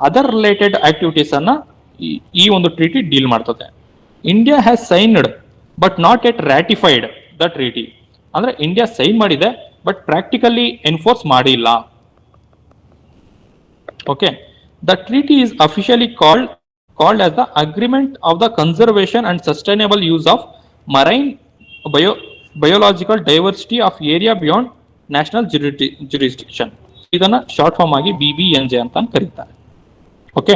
Speaker 1: ಅದರ್ ರಿಲೇಟೆಡ್ ಆಕ್ಟಿವಿಟೀಸ್ ಅನ್ನ ಈ ಒಂದು ಟ್ರೀಟಿ ಡೀಲ್ ಮಾಡ್ತದೆ. India has signed but not yet ratified the treaty. ಅಂದ್ರೆ ಇಂಡಿಯಾ ಸೈನ್ ಮಾಡಿದೆ ಬಟ್ ಪ್ರಾಕ್ಟಿಕಲಿ ಎನ್ಫೋರ್ಸ್ ಮಾಡಿಲ್ಲ. Okay, the treaty is officially called as the Agreement of the Conservation and Sustainable Use of Marine Biological Diversity of Area Beyond National Jurisdiction. ಇದನ್ನ ಶಾರ್ಟ್ ಫಾರ್ಮ್ ಆಗಿ BBNJ ಅಂತ ಕರೀತಾರೆ. Okay,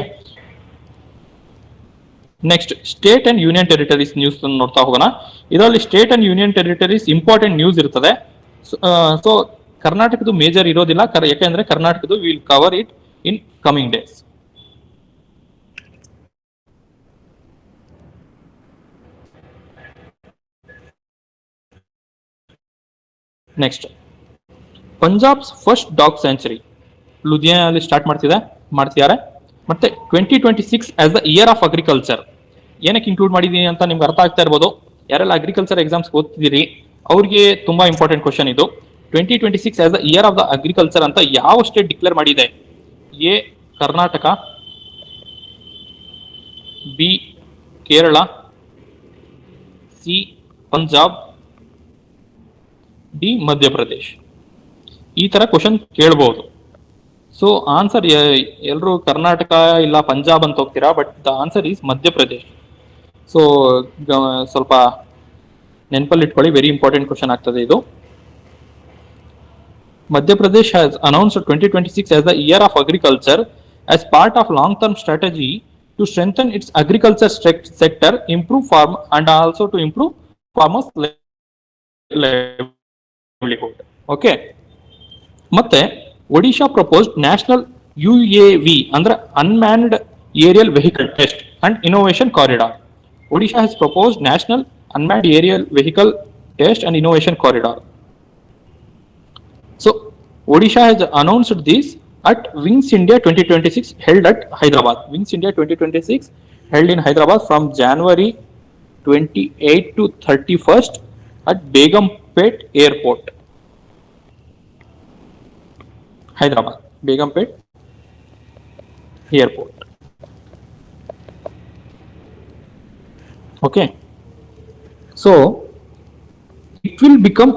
Speaker 1: next state and union territories news ನೋಡ್ತಾ ಹೋಗೋಣ. ಇದರಲ್ಲಿ state and union territories important news ಇರ್ತದೆ. ಸೊ ಕರ್ನಾಟಕದ ಮೇಜರ್ ಇರೋದಿಲ್ಲ, ಯಾಕೆಂದ್ರೆ ಕರ್ನಾಟಕದ will cover it in coming days. Next, Punjab's first dog sanctuary ಲುಧಿಯಾನಲ್ಲಿ ಸ್ಟಾರ್ಟ್ ಮಾಡ್ತಿದ್ದಾರೆ. ಮತ್ತೆ 2026 as the year of agriculture. ಏನಕ್ಕೆ ಇನ್ಕ್ಲೂಡ್ ಮಾಡಿದೀನಿ ಅಂತ ನಿಮ್ಗೆ ಅರ್ಥ ಆಗ್ತಾ ಇರ್ಬೋದು. ಯಾರೆಲ್ಲ ಅಗ್ರಿಕಲ್ಚರ್ ಎಕ್ಸಾಮ್ಸ್ ಓದ್ತಿದ್ದೀರಿ ಅವ್ರಿಗೆ ತುಂಬಾ ಇಂಪಾರ್ಟೆಂಟ್ ಕ್ವಶನ್ ಇದು. 2026 as the year of the agriculture ಅಂತ ಯಾವ ಸ್ಟೇಟ್ ಡಿಕ್ಲೇರ್ ಮಾಡಿದೆ? A Karnataka, B Kerala, C Punjab, D Madhya Pradesh. ಈ ತರ ಕ್ವಶನ್ ಕೇಳಬಹುದು. ಸೊ ಆನ್ಸರ್ ಎಲ್ಲರೂ ಕರ್ನಾಟಕ ಇಲ್ಲ ಪಂಜಾಬ್ ಅಂತ ಹೋಗ್ತೀರಾ, but the answer is Madhya Pradesh. So ಸ್ವಲ್ಪ ನೆನಪಲ್ಲಿ ಇಟ್ಕೊಳ್ಳಿ, ವೆರಿ ಇಂಪಾರ್ಟೆಂಟ್ ಕ್ವಶನ್ ಆಗ್ತದೆ ಇದು. Madhya Pradesh has announced 2026 as the year of agriculture as part of long-term strategy to strengthen its agriculture sector, improve farm and also to improve farmers' livelihood. Okay. ಮತ್ತೆ ಒಡಿಶಾ ಪ್ರಪೋಸ್ಡ್ ನ್ಯಾಷನಲ್ UAV ಅಂದ್ರೆ unmanned aerial vehicle test and innovation corridor. Odisha has proposed national unmanned aerial vehicle test and innovation corridor. So Odisha has announced this at Wings India 2026 held at Hyderabad. Wings India 2026 held in Hyderabad from January 28 to 31st at Begumpet Airport. Hyderabad, Begumpet Airport. Okay. So it will become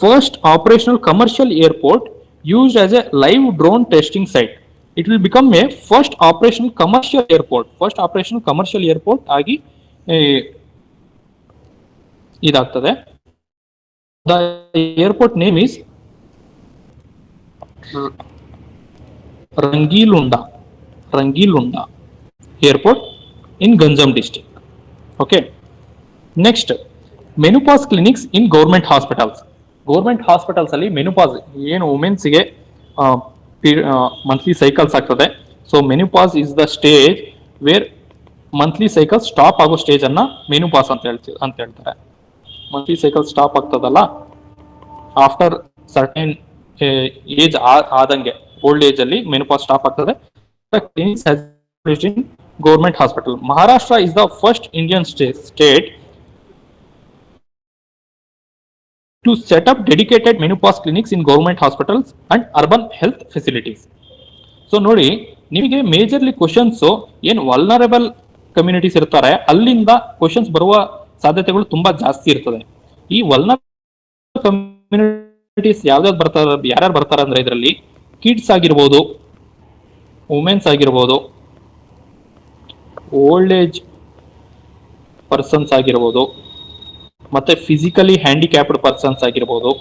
Speaker 1: first operational commercial airport used as a live drone testing site. It will become a first operational commercial airport. First operational commercial airport ಆಗಿ ಇದಾಗ್ತದೆ. The airport name is Rangilunda Airport in Ganjam district. Okay. Next, menopause clinics in government hospitals. Government hospitals ಅಲ್ಲಿ ಮೆನುಪಾಸ್ ಏನು ವುಮೆನ್ಸ್ಗೆ ಮಂತ್ಲಿ ಸೈಕಲ್ಸ್ ಆಗ್ತದೆ. So menopause is the stage where monthly cycle stop ಆಗೋ ಸ್ಟೇಜ್ ಅನ್ನ ಮೆನುಪಾಸ್ ಅಂತ ಹೇಳ್ತಾರೆ. ಮಂತ್ಲಿ ಸೈಕಲ್ ಸ್ಟಾಪ್ ಆಗ್ತದಲ್ಲ, ಆಫ್ಟರ್ ಸರ್ಟೆನ್ ಏಜ್ ಆದಂಗೆ ಓಲ್ಡ್ ಏಜ್ ಅಲ್ಲಿ ಮೆನುಪಾಸ್ ಸ್ಟಾಪ್ ಆಗ್ತದೆ. Government hospital. Maharashtra is the first Indian state to set up dedicated menopause clinics in government hospitals and urban health facilities. So ನೋಡಿ, ನಿಮಗೆ ಮೇಜರ್ಲಿ ಕ್ವಶನ್ಸ್ ಏನು ವಲ್ನರಬಲ್ ಕಮ್ಯುನಿಟೀಸ್ ಇರ್ತಾರೆ ಅಲ್ಲಿಂದ ಕ್ವಶನ್ಸ್ ಬರುವ ಸಾಧ್ಯತೆಗಳು ತುಂಬಾ ಜಾಸ್ತಿ ಇರ್ತದೆ. ಈ ವಲ್ನರಬಲ್ ಕಮ್ಯುನಿಟೀಸ್ ಯಾರ್ಯಾರು ಬರ್ತಾರೆ ಅಂದ್ರೆ ಇದರಲ್ಲಿ ಕಿಡ್ಸ್ ಆಗಿರ್ಬೋದು, ವುಮೆನ್ಸ್ ಆಗಿರ್ಬೋದು, ಓಲ್ಡ್ ಏಜ್ ಪರ್ಸನ್ಸ್ ಆಗಿರ್ಬೋದು, ಮತ್ತೆ ಫಿಸಿಕಲಿ ಹ್ಯಾಂಡಿಕ್ಯಾಪ್ಡ್ ಪರ್ಸನ್ಸ್ ಆಗಿರ್ಬೋದು,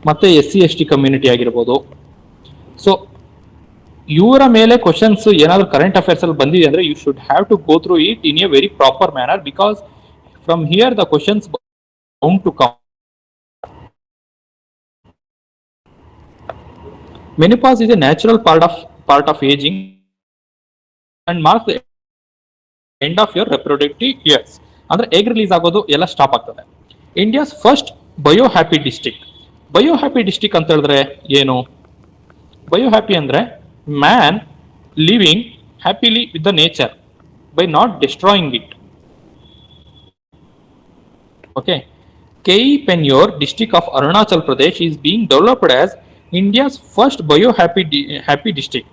Speaker 1: ಮತ್ತೆ SC ST ಕಮ್ಯುನಿಟಿ ಆಗಿರ್ಬೋದು. ಸೊ ಇವರ ಮೇಲೆ ಕ್ವಶನ್ಸ್ ಏನಾದ್ರು ಕರೆಂಟ್ ಅಫೇರ್ಸ್ ಅಲ್ಲಿ ಬಂದಿದೆ ಅಂದ್ರೆ you should have to go through it in a very proper manner, because from here the questions bound to come. Menopause is a natural part of aging and marks the end of your reproductive years. ಅಂದ್ರೆ egg ರಿಲೀಸ್ ಆಗೋದು ಎಲ್ಲ ಸ್ಟಾಪ್ ಆಗ್ತದೆ. India's first bio happy district. Bio happy district ಅಂತ ಹೇಳಿದ್ರೆ ಏನು? ಬಯೋ ಹ್ಯಾಪಿ ಅಂದ್ರೆ man living happily with the nature by not destroying it. Okay. Keyi Panyor district of Arunachal Pradesh is being developed as India's first biohappy district.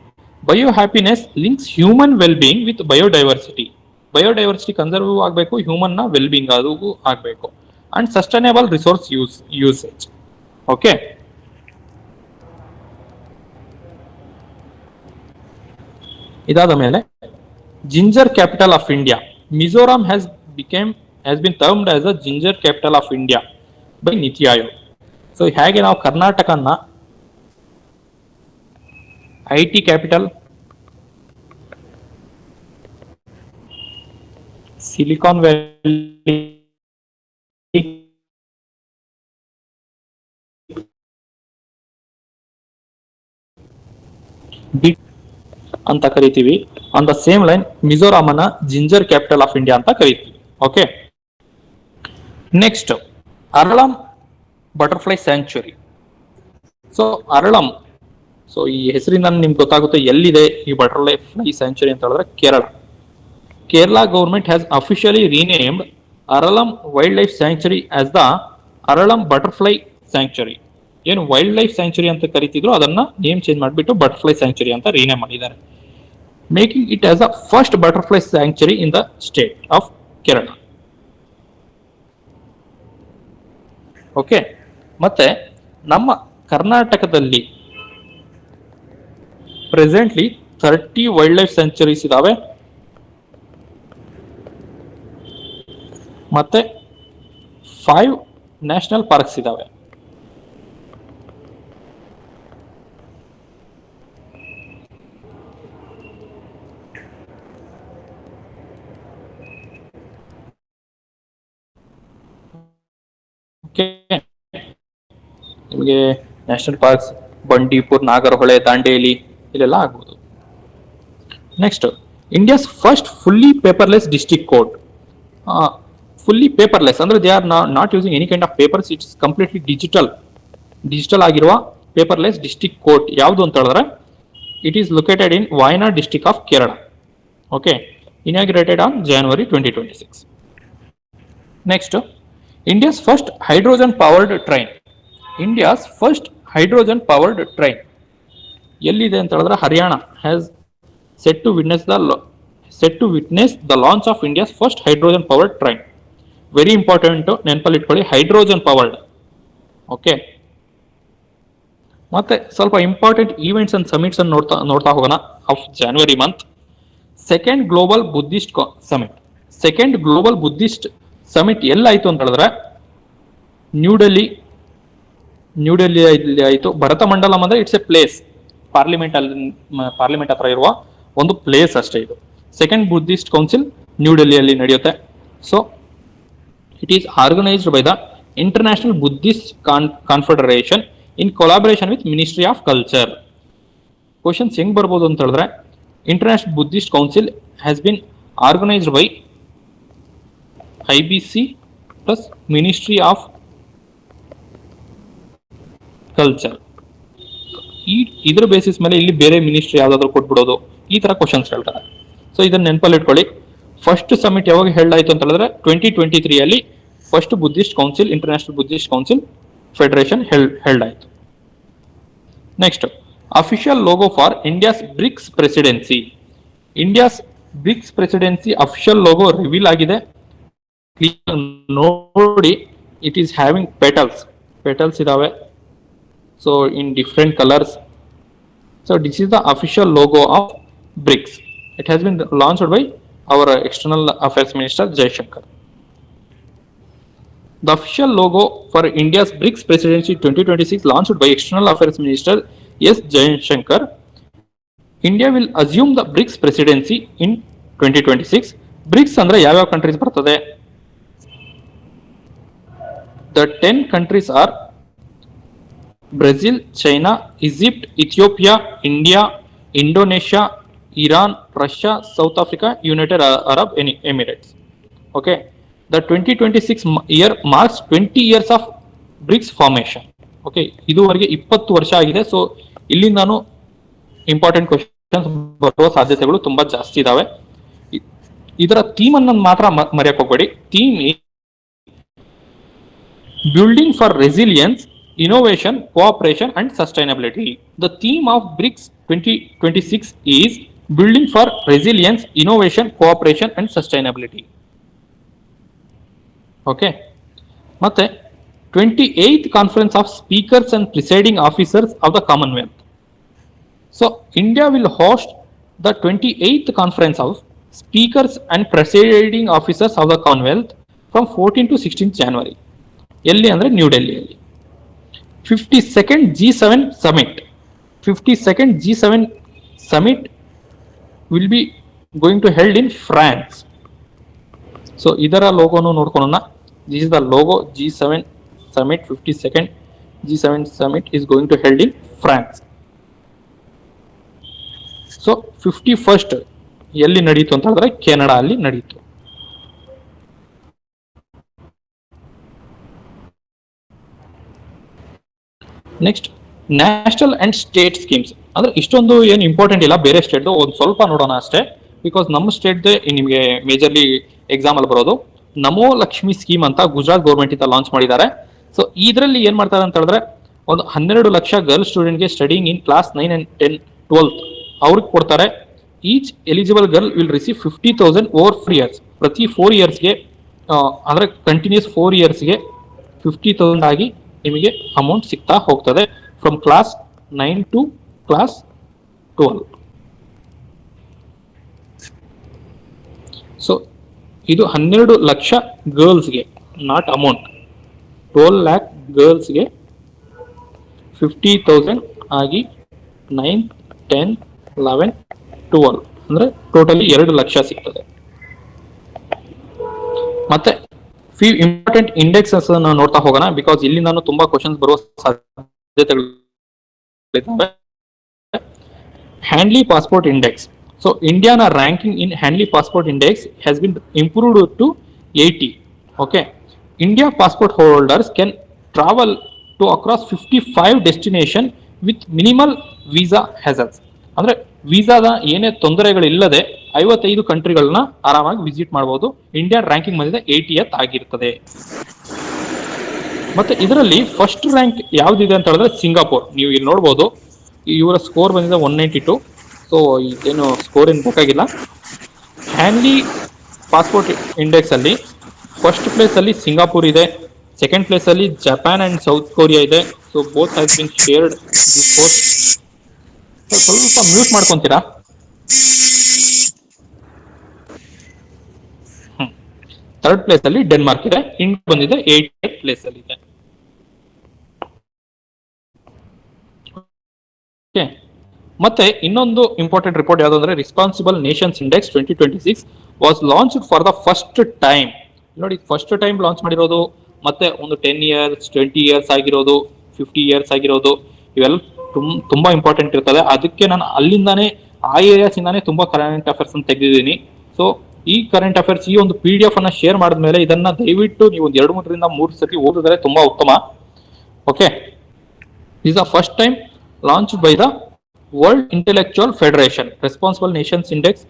Speaker 1: Biohappiness links human well-being with biodiversity. Biodiversity conserve ಆಗಬೇಕು, human ನ well-being ಅದು ಆಗಬೇಕು, and sustainable resource usage. Okay. ಇದಾದ ಮೇಲೆ ginger capital of India. Mizoram has been termed as a ginger capital of India by Niti Aayog. So ಹೇಗೆ ನಾವು ಕರ್ನಾಟಕನ IT ಕ್ಯಾಪಿಟಲ್, ಸಿಲಿಕಾನ್ ವ್ಯಾಲಿ ಅಂತ ಕರಿತೀವಿ, ಆನ್ ದ ಸೇಮ್ ಲೈನ್ ಮಿಜೋರಾಮನ ಜಿಂಜರ್ ಕ್ಯಾಪಿಟಲ್ ಆಫ್ ಇಂಡಿಯಾ ಅಂತ ಕರಿತೀವಿ. Okay. Next Aralam butterfly sanctuary. So Aralam, so ಈ ಹೆಸರಿಂದ ನಿಮ್ಗೆ ಗೊತ್ತಾಗುತ್ತೆ ಎಲ್ಲಿದೆ ಈ ಬಟರ್ಫ್ಲೈ ಸ್ಯಾಂಕ್ಚುರಿ ಅಂತ ಹೇಳಿದ್ರೆ Kerala. Kerala government has officially renamed Aralam wildlife sanctuary as the Aralam butterfly sanctuary. ಏನು ವೈಲ್ಡ್ ಲೈಫ್ ಸ್ಯಾಂಕ್ಚುರಿ ಅಂತ ಕರಿತಿದ್ರು ಅದನ್ನ ನೇಮ್ ಚೇಂಜ್ ಮಾಡಿಬಿಟ್ಟು ಬಟರ್ಫ್ಲೈ ಸ್ಯಾಂಕ್ಚುರಿ ಅಂತ ರೀನೇಮ್ ಮಾಡಿದ್ದಾರೆ, making it as the first butterfly sanctuary in the state of Kerala. Okay. ಮತ್ತೆ ನಮ್ಮ ಕರ್ನಾಟಕದಲ್ಲಿ ಪ್ರೆಸೆಂಟ್ಲಿ 30 ವೈಲ್ಡ್ ಲೈಫ್ ಸ್ಯಾಂಕ್ಚುರೀಸ್ ಇದಾವೆ, ಮತ್ತೆ 5 ನ್ಯಾಷನಲ್ ಪಾರ್ಕ್ಸ್ ಇದಾವೆ. ನಿಮಗೆ ನ್ಯಾಷನಲ್ ಪಾರ್ಕ್ಸ್ ಬಂಡೀಪುರ್, ನಾಗರಹೊಳೆ, ದಾಂಡೇಲಿ ಇಲ್ಲೆಲ್ಲ ಆಗ್ಬೋದು. Next India's first fully paperless district court. Fully paperless ಅಂದ್ರೆ they are not using any kind of papers, it's completely digital ಆಗಿರುವ ಪೇಪರ್ಲೆಸ್ ಡಿಸ್ಟ್ರಿಕ್ಟ್ ಕೋರ್ಟ್ ಯಾವುದು ಅಂತ ಹೇಳಿದ್ರೆ it is located in Wayanad district of Kerala. Okay. Inaugurated on January 2026. Next India's first hydrogen powered train. India's first hydrogen powered train ಎಲ್ಲಿದೆ ಅಂತ ಹೇಳಿದ್ರೆ Haryana has set to witness the launch of India's first hydrogen powered train. Very important, ನೆನಪಲ್ಲಿ ಇಟ್ಕೊಳ್ಳಿ, ಹೈಡ್ರೋಜನ್ ಪವರ್ಡ್. ಓಕೆ. ಮತ್ತೆ ಸ್ವಲ್ಪ ಇಂಪಾರ್ಟೆಂಟ್ ಈವೆಂಟ್ಸ್ ಅಂಡ್ ಸಮಿಟ್ಸ್ ಅನ್ನು ನೋಡ್ತಾ ಹೋಗೋಣ of January month. Second global Buddhist summit ಎಲ್ಲಾಯ್ತು ಅಂತ ಹೇಳಿದ್ರೆ ನ್ಯೂ ಡೆಲ್ಲಿ ಆಯ್ತು. ಭರತ ಮಂಡಲಂ ಅಂದ್ರೆ ಇಟ್ಸ್ ಎ ಪ್ಲೇಸ್, ಪಾರ್ಲಿಮೆಂಟ್ ಹತ್ರ ಇರುವ ಒಂದು ಪ್ಲೇಸ್ ಅಷ್ಟೇ ಇದು. ಸೆಕೆಂಡ್ ಬುದ್ಧಿಸ್ಟ್ ಕೌನ್ಸಿಲ್ ನ್ಯೂ ಡೆಲ್ಲಿಯಲ್ಲಿ ನಡೆಯುತ್ತೆ. So it is organised by the international Buddhist confederation in collaboration with ministry of culture. Questions ಹೆಂಗ್ ಬರ್ಬೋದು ಅಂತ ಹೇಳಿದ್ರೆ international Buddhist council has been organised by IBC plus ministry of culture. ಇದ್ರ ಬೇಸಿಸ್ ಮೇಲೆ ಇಲ್ಲಿ ಬೇರೆ ಮಿನಿಸ್ಟ್ರಿ ಯಾವ್ದಾದ್ರು ಕೊಟ್ಬಿಡೋದು, ಈ ತರ ಕ್ವಶನ್ಸ್ ಹೇಳ್ತಾರೆ. ಸೊ ಇದನ್ನ ನೆನಪಲ್ಲಿ ಇಟ್ಕೊಳ್ಳಿ. ಫಸ್ಟ್ ಸಮಿಟ್ ಯಾವಾಗ ಹೆಲ್ಡ್ ಆಯ್ತು ಅಂತ ಹೇಳಿದ್ರೆ 2023 ಅಲ್ಲಿ first Buddhist council, international Buddhist council federation held ಆಯ್ತು. Next official logo for India's BRICS presidency. India's BRICS presidency official logo reveal ಆಗಿದೆ. ನೋಡಿ, ಇಟ್ ಈಸ್ ಹ್ಯಾವಿಂಗ್ ಪೆಟಲ್ಸ್ ಇದಾವೆ. So in different colours So this is the official logo of BRICS. It has been launched by our External Affairs Minister Jaishankar. The official logo for India's BRICS Presidency 2026 launched by External Affairs Minister S. Jaishankar. India will assume the BRICS presidency in 2026. BRICS ಅಂದ್ರೆ ಯಾವ್ಯಾವ ಕಂಟ್ರೀಸ್ ಬರ್ತದೆ? The 10 countries are Brazil, China, Egypt, Ethiopia, India, Indonesia, Iran, Russia, South Africa, United Arab Emirates. Okay. The 2026 year marks 20 years of BRICS formation. Okay. ಇದುವರೆಗೆ 20 ವರ್ಷ ಆಗಿದೆ. ಸೊ ಇಲ್ಲಿಂದಾನು ಇಂಪಾರ್ಟೆಂಟ್ ಕ್ವೆಶ್ಚನ್ಸ್ ಬರುವ ಸಾಧ್ಯತೆಗಳು ತುಂಬಾ ಜಾಸ್ತಿ ಇದಾವೆ. ಇದರ ಥೀಮ್ ಅನ್ನು ಮಾತ್ರ ಮರೆಯಕ್ಕೆ ಹೋಗಬೇಡಿ. Theme building for resilience, innovation, cooperation and sustainability. The theme of BRICS 2026 is building for resilience, innovation, cooperation and sustainability. Okay. ಮತ್ತೆ 28th conference of speakers and presiding officers of the Commonwealth. So India will host the 28th conference of speakers and presiding officers of the Commonwealth from 14 to 16th January. ಎಲ್ಲಿ ಅಂದ್ರೆ new ಡೆಲ್ಲಿಯಲ್ಲಿ. 52nd G7 summit. 52nd G7 summit will be going to held in France. So ಇದರ ಲೋಗೋನು ನೋಡ್ಕೊಳ್ಳೋಣ. This is the logo G7 summit. 52nd G7 summit is going to held in France. So 51st ಎಲ್ಲಿ ನಡೆಯಿತು ಅಂತ ಹೇಳಿದ್ರೆ ಕೆನಡಾ ಅಲ್ಲಿ ನಡೆಯಿತು. Next national and state schemes ಅಂದ್ರೆ ಇಷ್ಟೊಂದು ಏನು ಇಂಪಾರ್ಟೆಂಟ್ ಇಲ್ಲ, ಬೇರೆ ಸ್ಟೇಟ್ ಒಂದು ಸ್ವಲ್ಪ ನೋಡೋಣ ಅಷ್ಟೇ. ಬಿಕಾಸ್ ನಮ್ಮ ಸ್ಟೇಟ್ ನಿಮಗೆ ಮೇಜರ್ಲಿ ಎಕ್ಸಾಮ್ ಅಲ್ಲಿ ಬರೋದು. ನಮೋ ಲಕ್ಷ್ಮಿ ಸ್ಕೀಮ್ ಅಂತ ಗುಜರಾತ್ ಗೌರ್ಮೆಂಟ್ ಇಂದ ಲಾಂಚ್ ಮಾಡಿದ್ದಾರೆ. ಸೊ ಇದರಲ್ಲಿ ಏನ್ ಮಾಡ್ತಾರೆ ಅಂತ ಹೇಳಿದ್ರೆ ಒಂದು 12 ಲಕ್ಷ ಗರ್ಲ್ ಸ್ಟೂಡೆಂಟ್ಗೆ ಸ್ಟಡಿಂಗ್ ಇನ್ ಕ್ಲಾಸ್ 9 and 10, 12 ಅವ್ರಿಗೆ ಕೊಡ್ತಾರೆ. Each eligible girl will receive 50,000 over 4 years. ಪ್ರತಿ 4 yearsಗೆ ಅಂದ್ರೆ ಕಂಟಿನ್ಯೂಸ್ 4 yearsಗೆ 50,000 ಆಗಿ ನಿಮಗೆ ಅಮೌಂಟ್ ಸಿಗ್ತಾ ಹೋಗ್ತದೆ from class 9 to class 12. So ಇದು 12 ಲಕ್ಷ ಗರ್ಲ್ಸ್ಗೆ, ನಾಟ್ ಅಮೌಂಟ್. 12 lakh ಗರ್ಲ್ಸ್ಗೆ 50,000 ಆಗಿ 9, 10, 11, 12 ಅಂದ್ರೆ ಟೋಟಲಿ 2 ಲಕ್ಷ ಸಿಗ್ತದೆ. ಮತ್ತೆ ಫ್ಯೂ ಇಂಪಾರ್ಟೆಂಟ್ ಇಂಡೆಕ್ಸಸ್ ನಾವು ನೋಡ್ತಾ ಹೋಗೋಣ, ಬಿಕಾಸ್ ಇಲ್ಲಿ ನಾನು ತುಂಬಾ ಕ್ವಶನ್ಸ್ ಬರುವ ಸಾಧ್ಯತೆಗಳಿದ್ದಾವೆ. Henley passport index. ಸೊ ಇಂಡಿಯಾನ ranking in Henley passport index has been improved to 80. Okay. India passport holders can travel to across 55 destination with minimal visa hassles. ಅಂದ್ರೆ ವೀಸಾದ ಏನೇ ತೊಂದರೆಗಳಿಲ್ಲದೆ 55 ಕಂಟ್ರಿಗಳನ್ನ ಆರಾಮಾಗಿ ವಿಸಿಟ್ ಮಾಡಬಹುದು. ಇಂಡಿಯಾ ರ್ಯಾಂಕಿಂಗ್ ಬಂದಿದೆ 80th ಆಗಿರ್ತದೆ. ಮತ್ತೆ ಇದರಲ್ಲಿ ಫಸ್ಟ್ ರ್ಯಾಂಕ್ ಯಾವ್ದಿದೆ ಅಂತ ಹೇಳಿದ್ರೆ ಸಿಂಗಾಪುರ್. ನೀವು ಇಲ್ಲಿ ನೋಡಬಹುದು, ಇವರ ಸ್ಕೋರ್ ಬಂದಿದೆ 192. ಸೊ ಇದೇನು ಸ್ಕೋರ್ ಏನು ಬೇಕಾಗಿಲ್ಲ. ಹ್ಯಾಂಡ್ಲಿ ಪಾಸ್ಪೋರ್ಟ್ ಇಂಡೆಕ್ಸ್ ಅಲ್ಲಿ ಫಸ್ಟ್ ಪ್ಲೇಸ್ ಅಲ್ಲಿ ಸಿಂಗಾಪುರ್ ಇದೆ, ಸೆಕೆಂಡ್ ಪ್ಲೇಸ್ ಅಲ್ಲಿ ಜಪಾನ್ ಅಂಡ್ ಸೌತ್ ಕೊರಿಯಾ ಇದೆ. So both has been shared this post. ಸ್ವಲ್ಪ ಮ್ಯೂಟ್ ಮಾಡ್ಕೊಂತೀರಾ? ಥರ್ಡ್ ಪ್ಲೇಸ್ ಅಲ್ಲಿ ಡೆನ್ಮಾರ್ಕ್ ಇದೆ. ಇಂಡಿಯಾ ಬಂದಿದೆ 88th ಪ್ಲೇಸ್ ಅಲ್ಲಿ ಇದೆ. ಓಕೆ. ಮತ್ತೆ ಇನ್ನೊಂದು ಇಂಪಾರ್ಟೆಂಟ್ ರಿಪೋರ್ಟ್ ಯಾವುದು ಅಂದ್ರೆ responsible Nations index 2026 was launched for the first time. ನೋಡಿ, ಫಸ್ಟ್ ಟೈಮ್ ಲಾಂಚ್ ಮಾಡಿರೋದು. ಮತ್ತೆ ಒಂದು 10 years, 20 years ಆಗಿರೋದು, 50 years ಆಗಿರೋದು, ಇವೆಲ್ಲ ತುಂಬಾ ಇಂಪಾರ್ಟೆಂಟ್ ಇರ್ತದೆ. ಅದಕ್ಕೆ ನಾನು ಅಲ್ಲಿಂದಾನೇ ಆ ಏರಿಯಾಸ್ ಇಂದಾನೆ ತುಂಬಾ ಕರೆಂಟ್ ಅಫೇರ್ಸ್ ಅನ್ನು ತೆಗೆದಿದ್ದೀನಿ. ಸೊ ಈ ಕರೆಂಟ್ ಅಫೇರ್ಸ್ ಈ ಒಂದು PDF ಅನ್ನ ಶೇರ್ ಮಾಡಿದ್ಮೇಲೆ ಇದನ್ನ ದಯವಿಟ್ಟು ನೀವು ಒಂದು 2-3 ಸತಿ ಓದಿದ್ರೆ ತುಂಬಾ ಉತ್ತಮ. Okay. Is the first time launch by the world intellectual federation. Responsible Nations index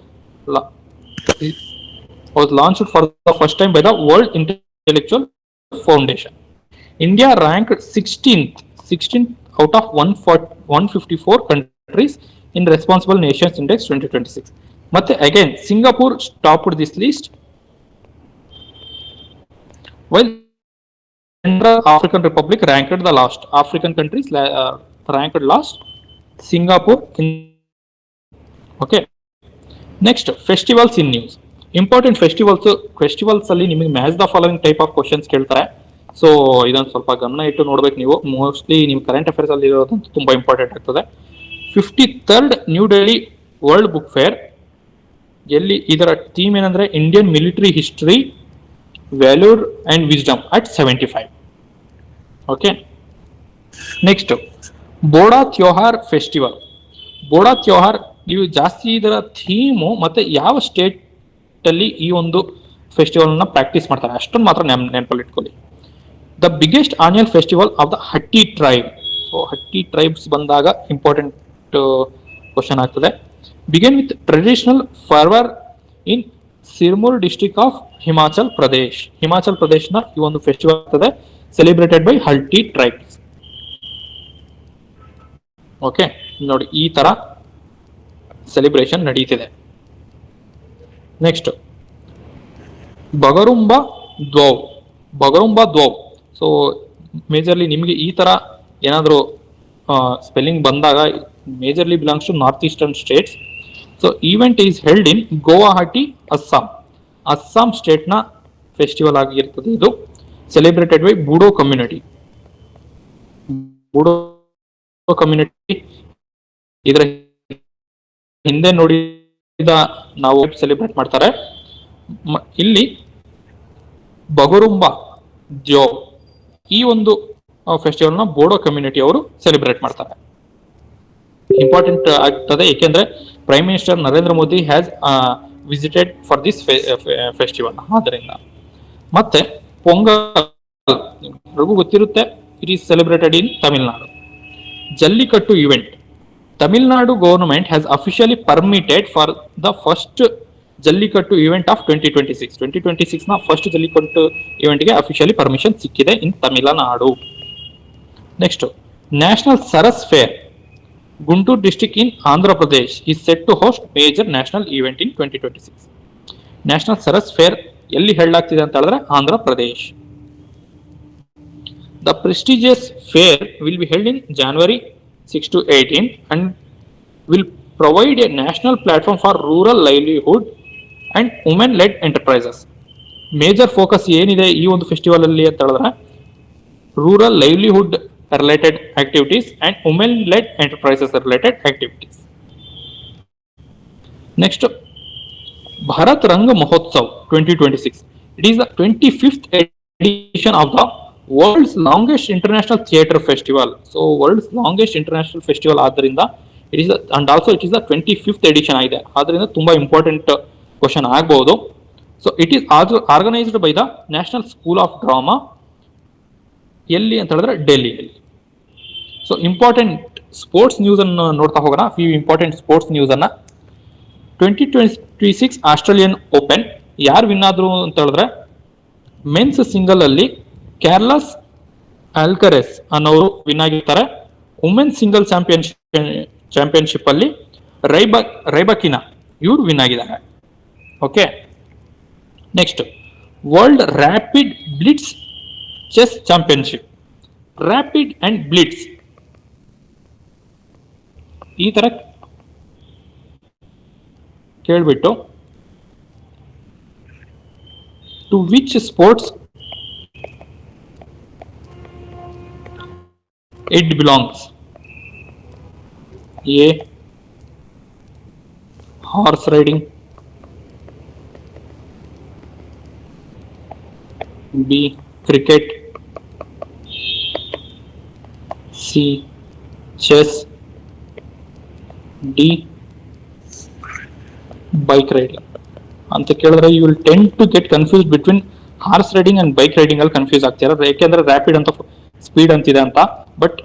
Speaker 1: was launched for the first time by the World Intellectual Foundation. India ranked 16th out of 154 countries in Responsible Nations Index 2026. But again, Singapore topped this list, while Central African Republic ranked the last. African countries ranked last. Singapore. Okay, next festivals in news. Important festivals ಅಲ್ಲಿ ನಿಮಗೆ match the following type of questions ಕೇಳ್ತಾರೆ. ಸೊ ಇದೊಂದು ಸ್ವಲ್ಪ ಗಮನ ಇಟ್ಟು ನೋಡ್ಬೇಕು ನೀವು. ಮೋಸ್ಟ್ಲಿ ನಿಮ್ ಕರೆಂಟ್ ಅಫೇರ್ಸ್ ಅಲ್ಲಿ ಇರೋದಂತೂ ತುಂಬಾ ಇಂಪಾರ್ಟೆಂಟ್ ಆಗ್ತದೆ. 53rd new Delhi world book fair, ಎಲ್ಲಿ ಇದರ ಥೀಮ್ ಏನಂದ್ರೆ Indian military history, valour and wisdom at 75. Okay, next Boda Tyohar festival. Boda Tyohar, ನೀವು ಜಾಸ್ತಿ ಇದರ ಥೀಮು ಮತ್ತೆ ಯಾವ ಸ್ಟೇಟ್ ಅಲ್ಲಿ ಈ ಒಂದು ಫೆಸ್ಟಿವಲ್ ನ ಪ್ರಾಕ್ಟೀಸ್ ಮಾಡ್ತಾರೆ ಅಷ್ಟೊಂದು ಮಾತ್ರ ನೆನಪಲ್ಲಿ ಇಟ್ಕೊಳ್ಳಿ. The biggest annual festival of the Hatti tribe. So Hatti tribes ಬಂದಾಗ ಇಂಪಾರ್ಟೆಂಟ್ ಕ್ವಶನ್ ಆಗ್ತದೆ. Begin with traditional fervour in Sirmaur district of Himachal Pradesh. Himachal ಪ್ರದೇಶನ ಈ ಒಂದು ಫೆಸ್ಟಿವಲ್ ಆಗ್ತದೆ, celebrated by Hatti tribes. Okay, ನೋಡಿ ಈ ತರ ಸೆಲೆಬ್ರೇಷನ್ ನಡೀತಿದೆ. Next Bagurumba Dwhou. Bagurumba Dwhou, so majorly ನಿಮಗೆ ಈ ತರ ಏನಾದರೂ ಸ್ಪೆಲ್ಲಿಂಗ್ ಬಂದಾಗ majorly belongs to north eastern states. So event is held in Guwahati, Assam. Assam state ನ ಫೆಸ್ಟಿವಲ್ ಆಗಿರ್ತದೆ ಇದು, ಸೆಲೆಬ್ರೇಟೆಡ್ ಬೈ ಬೂಡೋ ಕಮ್ಯುನಿಟಿ. ಬೂಡೋ ಕಮ್ಯುನಿಟಿ ಇದರ ಹಿಂದೆ ನೋಡಿದ ನಾವು ಸೆಲೆಬ್ರೇಟ್ ಮಾಡ್ತಾರೆ. ಇಲ್ಲಿ ಬಗರುಂಬಾ ದ್ಯೋ ಈ ಒಂದು ಫೆಸ್ಟಿವಲ್ ನ ಬೋಡೋ ಕಮ್ಯುನಿಟಿ ಅವರು ಸೆಲೆಬ್ರೇಟ್ ಮಾಡ್ತಾರೆ. ಇಂಪಾರ್ಟೆಂಟ್ ಆಗ್ತದೆ ಏಕೆಂದ್ರೆ prime minister Narendra Modi has visited for this festival. ಆದ್ದರಿಂದ ಮತ್ತೆ ಪೊಂಗಲ್ ಗೊತ್ತಿರುತ್ತೆ, it is celebrated in Tamil Nadu. Jallikattu event. Tamil Nadu government has officially permitted for the first jallikattu event of 2026. 2026 ನ ಫಸ್ಟ್ ಜಲ್ಲಿಕಟ್ಟು ಇವೆಂಟ್ಗೆ ಅಫಿಷಿಯಲಿ ಪರ್ಮಿಷನ್ ಸಿಕ್ಕಿದೆ in Tamil Nadu. Next national Saras fair, Guntur district in Andhra Pradesh is set to host major national event in 2026. National Saras fair ಎಲ್ಲಿ ಹೇಳಲಾಗ್ತಿದೆ ಅಂತ ಹೇಳಿದ್ರೆ Andhra Pradesh. The prestigious fair will be held in January 6 to 18 and will provide a national platform for rural livelihood and women-led enterprises. Major focus ಏನಿದೆ ಈ ಒಂದು ಫೆಸ್ಟಿವಲ್ ಅಲ್ಲಿ ಅಂತ ಹೇಳಿದ್ರೆ rural livelihood related activities and women-LED enterprises related activities. Next Bharat Ranga Mahotsav 2026. It is the 25th edition of the world's longest international theatre festival. So world's longest international festival ಆದ್ದರಿಂದ it is and also it is the 25th edition ಆಗಿದೆ. ಆದ್ದರಿಂದ ತುಂಬಾ ಇಂಪಾರ್ಟೆಂಟ್ ಕ್ವಶನ್ ಆಗಬಹುದು. So it is organised by the national school of drama. ಎಲ್ಲಿ ಅಂತ ಹೇಳಿದ್ರೆ ಡೆಲ್ಲಿಯಲ್ಲಿ. ಸೊ ಇಂಪಾರ್ಟೆಂಟ್ ಸ್ಪೋರ್ಟ್ಸ್ ನ್ಯೂಸ್ ಅನ್ನು ನೋಡ್ತಾ ಹೋಗೋಣ. ಫ್ಯೂ ಇಂಪಾರ್ಟೆಂಟ್ ಸ್ಪೋರ್ಟ್ಸ್ ನ್ಯೂಸ್ ಅನ್ನ. 2026 ಆಸ್ಟ್ರೇಲಿಯನ್ ಓಪನ್ ಯಾರು ವಿನ್ ಆದ್ರು ಅಂತ ಹೇಳಿದ್ರೆ ಮೆನ್ಸ್ ಸಿಂಗಲ್ ಅಲ್ಲಿ ಕ್ಯಾರ್ಲಸ್ ಆಲ್ಕರೆಸ್ ಅನ್ನೋರು ವಿನ್ ಆಗಿರ್ತಾರೆ. ವುಮೆನ್ ಸಿಂಗಲ್ ಚಾಂಪಿಯನ್ಶಿಪ್ ಅಲ್ಲಿ ರೈಬಕಿನಾ ಇವರು ವಿನ್ ಆಗಿದ್ದಾರೆ. Okay, next world rapid blitz chess championship. Rapid and blitz ಈ ತರ ಕೇಳ್ಬಿಟ್ಟು to which sports it belongs? A, horse riding. B, cricket. C, chess. D, bike riding. ಅಂತ ಕೇಳಿದ್ರೆ you will tend to get confuse between horse riding and bike riding ಅಲ್ಲಿ ಕನ್ಫ್ಯೂಸ್ ಆಗ್ತೀರಾ, ಯಾಕೆಂದ್ರೆ ರ್ಯಾಪಿಡ್ ಅಂತ ಸ್ಪೀಡ್ ಅಂತಿದೆ ಅಂತ. But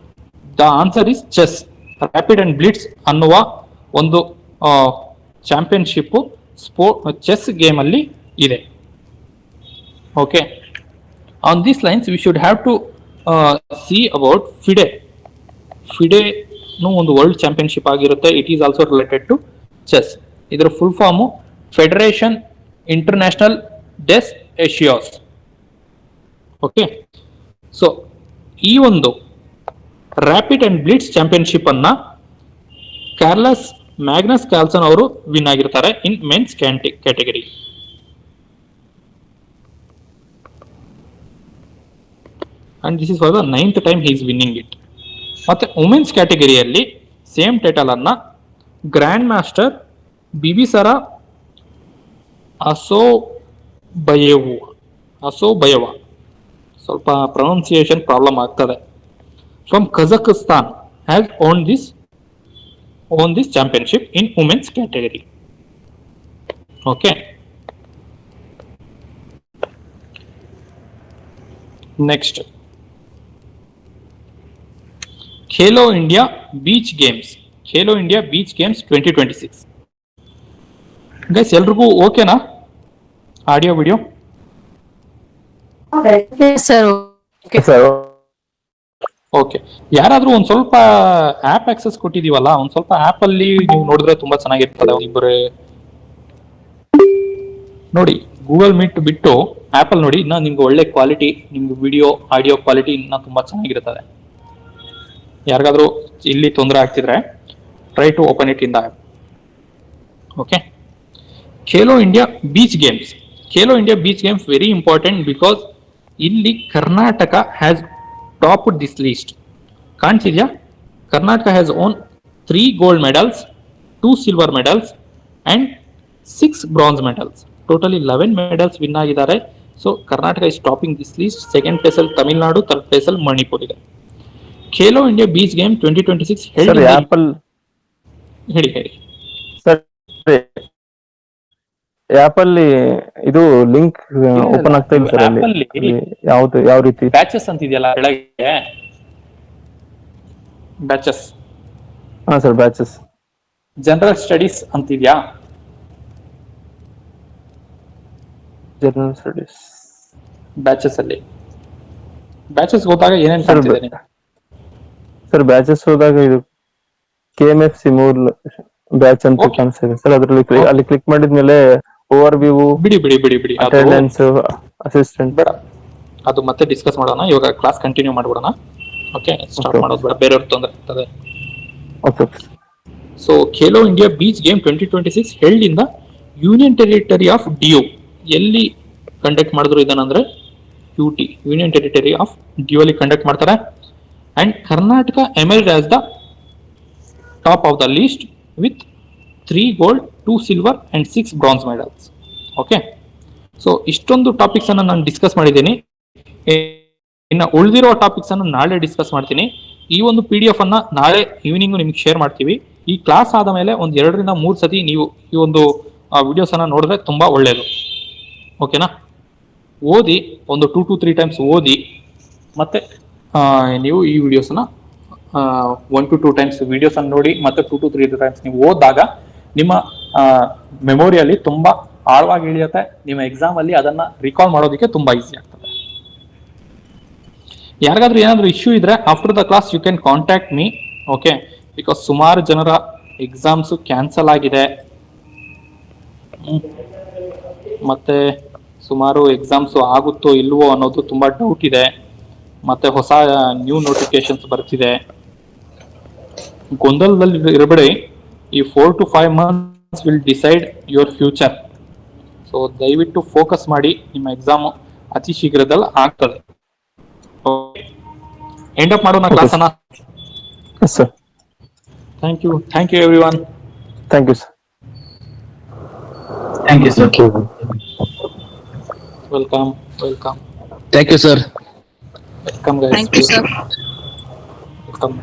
Speaker 1: the answer is chess. Rapid and blitz ಅನ್ನುವ ಒಂದು ಚಾಂಪಿಯನ್ಶಿಪ್ ಚೆಸ್ ಗೇಮ್ ಅಲ್ಲಿ ಇದೆ. Okay, on this lines we should have to see about FIDE. ಫಿಡೆನು ಒಂದು ವರ್ಲ್ಡ್ ಚಾಂಪಿಯನ್ಶಿಪ್ ಆಗಿರುತ್ತೆ. It is also related to chess. ಇದರ full form Federation International des ಏಷಿಯಾಸ್. ಓಕೆ, ಸೊ ಈ ಒಂದು ರ್ಯಾಪಿಡ್ ಅಂಡ್ ಬ್ಲಿಟ್ಸ್ ಚಾಂಪಿಯನ್ಶಿಪ್ ಅನ್ನ ಮ್ಯಾಗ್ನಸ್ ಕಾರ್ಲ್ಸನ್ ಅವರು ವಿನ್ ಆಗಿರ್ತಾರೆ in men's category. And this is for the 9th time he is winning it. ಮತ್ತೆ ವುಮೆನ್ಸ್ ಕ್ಯಾಟಗರಿಯಲ್ಲಿ ಸೇಮ್ ಟೈಟಲ್ ಅನ್ನ ಗ್ರ್ಯಾಂಡ್ ಮಾಸ್ಟರ್ ಬಿಬಿಸರಾ ಅಸೋಬಯವ ಸ್ವಲ್ಪ ಪ್ರೊನೌನ್ಸಿಯೇಷನ್ ಪ್ರಾಬ್ಲಮ್ ಆಗ್ತದೆ, from Kazakhstan has won this championship in women's category. Okay, next Khelo India beach games 2026. Guys ಎಲ್ರಿಗೂ ಓಕೆನಾ ಆಡಿಯೋ ವಿಡಿಯೋ?
Speaker 3: ಸರ್
Speaker 1: ಓಕೆ, ಯಾರಾದ್ರೂ ಒಂದ್ ಸ್ವಲ್ಪ ಆಪ್ ಆಕ್ಸೆಸ್ ಕೊಟ್ಟಿದೀವಲ್ಲ, ಒಂದ್ ಸ್ವಲ್ಪ ಆಪ್ ಅಲ್ಲಿ ನೀವು ನೋಡಿದ್ರೆ ತುಂಬಾ ಚೆನ್ನಾಗಿರ್ತದೆ. ಇಬ್ಬರು ನೋಡಿ, ಗೂಗಲ್ ಮೀಟ್ ಬಿಟ್ಟು ಆಪ್ ಅಲ್ಲಿ ನೋಡಿ, ಇನ್ನ ನಿಮ್ಗೆ ಒಳ್ಳೆ ಕ್ವಾಲಿಟಿ, ನಿಮ್ಗೆ ವಿಡಿಯೋ ಆಡಿಯೋ ಕ್ವಾಲಿಟಿ ಇನ್ನ ತುಂಬಾ ಚೆನ್ನಾಗಿರ್ತದೆ. ಯಾರಿಗಾದ್ರೂ ಇಲ್ಲಿ ತೊಂದರೆ ಆಗ್ತಿದ್ರೆ try to open it in the app. Okay, Khelo India beach games very important because ಇಲ್ಲಿ Karnataka has top this list. ಕಾಣ್ತಿದ್ಯಾ? Karnataka has won 3 gold medals, 2 silver medals and 6 bronze medals. Totally 11 medals win ಆಗಿದ್ದಾರೆ. So Karnataka is topping this list. Second place ಅಲ್ಲಿ ತಮಿಳುನಾಡು, ಥರ್ಡ್ ಪ್ಲೇಸ್ ಅಲ್ಲಿ ಮಣಿಪುರ್ ಇದೆ. ಖೇಲೋ ಇಂಡಿಯಾ ಬೀಚ್ ಗೇಮ್ 2026 ಹೇಳಿ
Speaker 4: ಸರ್, ಆಪ್ ಅಲ್ಲಿ ಇದು ಲಿಂಕ್ ಓಪನ್ ಆಗ್ತಾ ಇಲ್ಲ ಸರ್. ಅಲ್ಲಿ ಯಾವ ರೀತಿ
Speaker 1: ಬ್ಯಾಚಸ್ ಅಂತಿದೆಯಲ್ಲ ಕೆಳಗೆ, ಬ್ಯಾಚಸ್.
Speaker 4: ಹಾ ಸರ್, ಬ್ಯಾಚಸ್.
Speaker 1: ಜನರಲ್ ಸ್ಟಡೀಸ್ ಅಂತಿದ್ಯಾ?
Speaker 4: ಜನರಲ್ ಸ್ಟಡೀಸ್
Speaker 1: ಬ್ಯಾಚಸ್ ಅಲ್ಲಿ ಬ್ಯಾಚಸ್ ಹೋದಾಗ ಏನೇನು ಕಾಣ್ತಿದೆ
Speaker 4: ಸರ್? ಬ್ಯಾಚಸ್ ಹೋದಾಗ ಇದು KMFC 3 ಬ್ಯಾಚ್ ಅಂತ ಕಾಣಿಸ್ತಿದೆ ಸರ್. ಅದ್ರಲ್ಲಿ ಅಲ್ಲಿ ಕ್ಲಿಕ್ ಮಾಡಿದ್ಮೇಲೆ ಓವರ್ ವ್ಯೂ,
Speaker 1: ಬಿಡಿ
Speaker 4: ಅಟೆಂಡೆನ್ಸ್, ಅಸಿಸ್ಟೆಂಟ್
Speaker 1: ಬೇಡ, ಅದು ಮತ್ತೆ ಡಿಸ್ಕಸ್ ಮಾಡೋಣ. ಇವಾಗ ಕ್ಲಾಸ್ ಕಂಟಿನ್ಯೂ ಮಾಡ್ಬಿಡೋಣ. ಓಕೆ, ಸ್ಟಾರ್ಟ್ ಮಾಡೋದು ಬೇಡ, ಬೇರೆಯವ್ರಿಗೆ ತೊಂದರೆ ಆಗ್ತದೆ.
Speaker 4: Okay,
Speaker 1: so Khelo India beach game 2026 held union territory of Diu. ಎಲ್ಲಿ ಕಂಡಕ್ಟ್ ಮಾಡಿದ್ರು ಇದನ್ನಂದ್ರೆ UT, union territory of Diu ಅಲ್ಲಿ ಕಂಡಕ್ಟ್ ಮಾಡ್ತಾರೆ. And Karnataka emerged as the top of the list with 3 gold, 2 silver and 6 bronze medals. Okay, so ಇಷ್ಟೊಂದು ಟಾಪಿಕ್ಸ್ ಅನ್ನ ನಾನು ಡಿಸ್ಕಸ್ ಮಾಡಿದ್ದೀನಿ. ಇನ್ನು ಉಳಿದಿರೋ ಟಾಪಿಕ್ಸ್ ಅನ್ನು ನಾಳೆ ಡಿಸ್ಕಸ್ ಮಾಡ್ತೀನಿ. ಈ ಒಂದು PDF ಅನ್ನ ನಾಳೆ ಈವ್ನಿಂಗ್ ನಿಮ್ಗೆ ಶೇರ್ ಮಾಡ್ತೀವಿ. ಈ ಕ್ಲಾಸ್ ಆದ ಮೇಲೆ ಒಂದು 2 ರಿಂದ 3 ಸತಿ ನೀವು ಈ ಒಂದು ವಿಡಿಯೋಸ್ ಅನ್ನ ನೋಡಿದ್ರೆ ತುಂಬಾ ಒಳ್ಳೆಯದು. ಓಕೆನಾ? ಓದಿ, ಒಂದು 2 to 3 ಟೈಮ್ಸ್ ಓದಿ, ಮತ್ತೆ ನೀವು ಈ ವಿಡಿಯೋಸ್ನ 1 to 2 ಟೈಮ್ಸ್ ವಿಡಿಯೋಸ್ ಅನ್ನು ನೋಡಿ, ಮತ್ತೆ 2 to 3 ಟೈಮ್ಸ್ ನೀವು ಓದಿದಾಗ ನಿಮ್ಮ ಮೆಮೊರಿಯಲ್ಲಿ ತುಂಬಾ ಆಳವಾಗಿ ಇಳಿಯುತ್ತೆ. ನಿಮ್ಮ ಎಕ್ಸಾಮ್ ಅಲ್ಲಿ ಅದನ್ನ ರಿಕಾಲ್ ಮಾಡೋದಕ್ಕೆ ತುಂಬಾ ಈಸಿ ಆಗ್ತದೆ. ಯಾರಿಗಾದ್ರೂ ಏನಾದ್ರೂ ಇಶ್ಯೂ ಇದ್ರೆ after the class you can contact me. Okay, because ಸುಮಾರು ಜನರ ಎಕ್ಸಾಮ್ಸ್ ಕ್ಯಾನ್ಸಲ್ ಆಗಿದೆ, ಮತ್ತೆ ಸುಮಾರು ಎಕ್ಸಾಮ್ಸ್ ಆಗುತ್ತೋ ಇಲ್ವೋ ಅನ್ನೋದು ತುಂಬಾ ಡೌಟ್ ಇದೆ. ಮತ್ತೆ ಹೊಸ ನ್ಯೂ ನೋಟಿಫಿಕೇಶನ್ಸ್ ಬರ್ತಿದೆ. ಗೊಂದಲದಲ್ಲಿ ಇರಬೇಡಿ. ಈ 4 to 5 months will decide your future. So ದಯವಿಟ್ಟು ಫೋಕಸ್ ಮಾಡಿ, ನಿಮ್ಮ ಎಕ್ಸಾಮ್ ಅತಿ ಶೀಘ್ರದಲ್ಲಿ ಆಗ್ತದೆ. ಎಂಡ್ ಅಪ್ ಮಾಡೋಣ ಕ್ಲಾಸ್ ಅನ್ನ.
Speaker 4: Sir,
Speaker 1: thank you everyone.
Speaker 4: Thank you sir.
Speaker 1: Welcome.
Speaker 2: Thank you sir.
Speaker 1: Welcome guys.
Speaker 3: Thank you, sir.
Speaker 1: Welcome.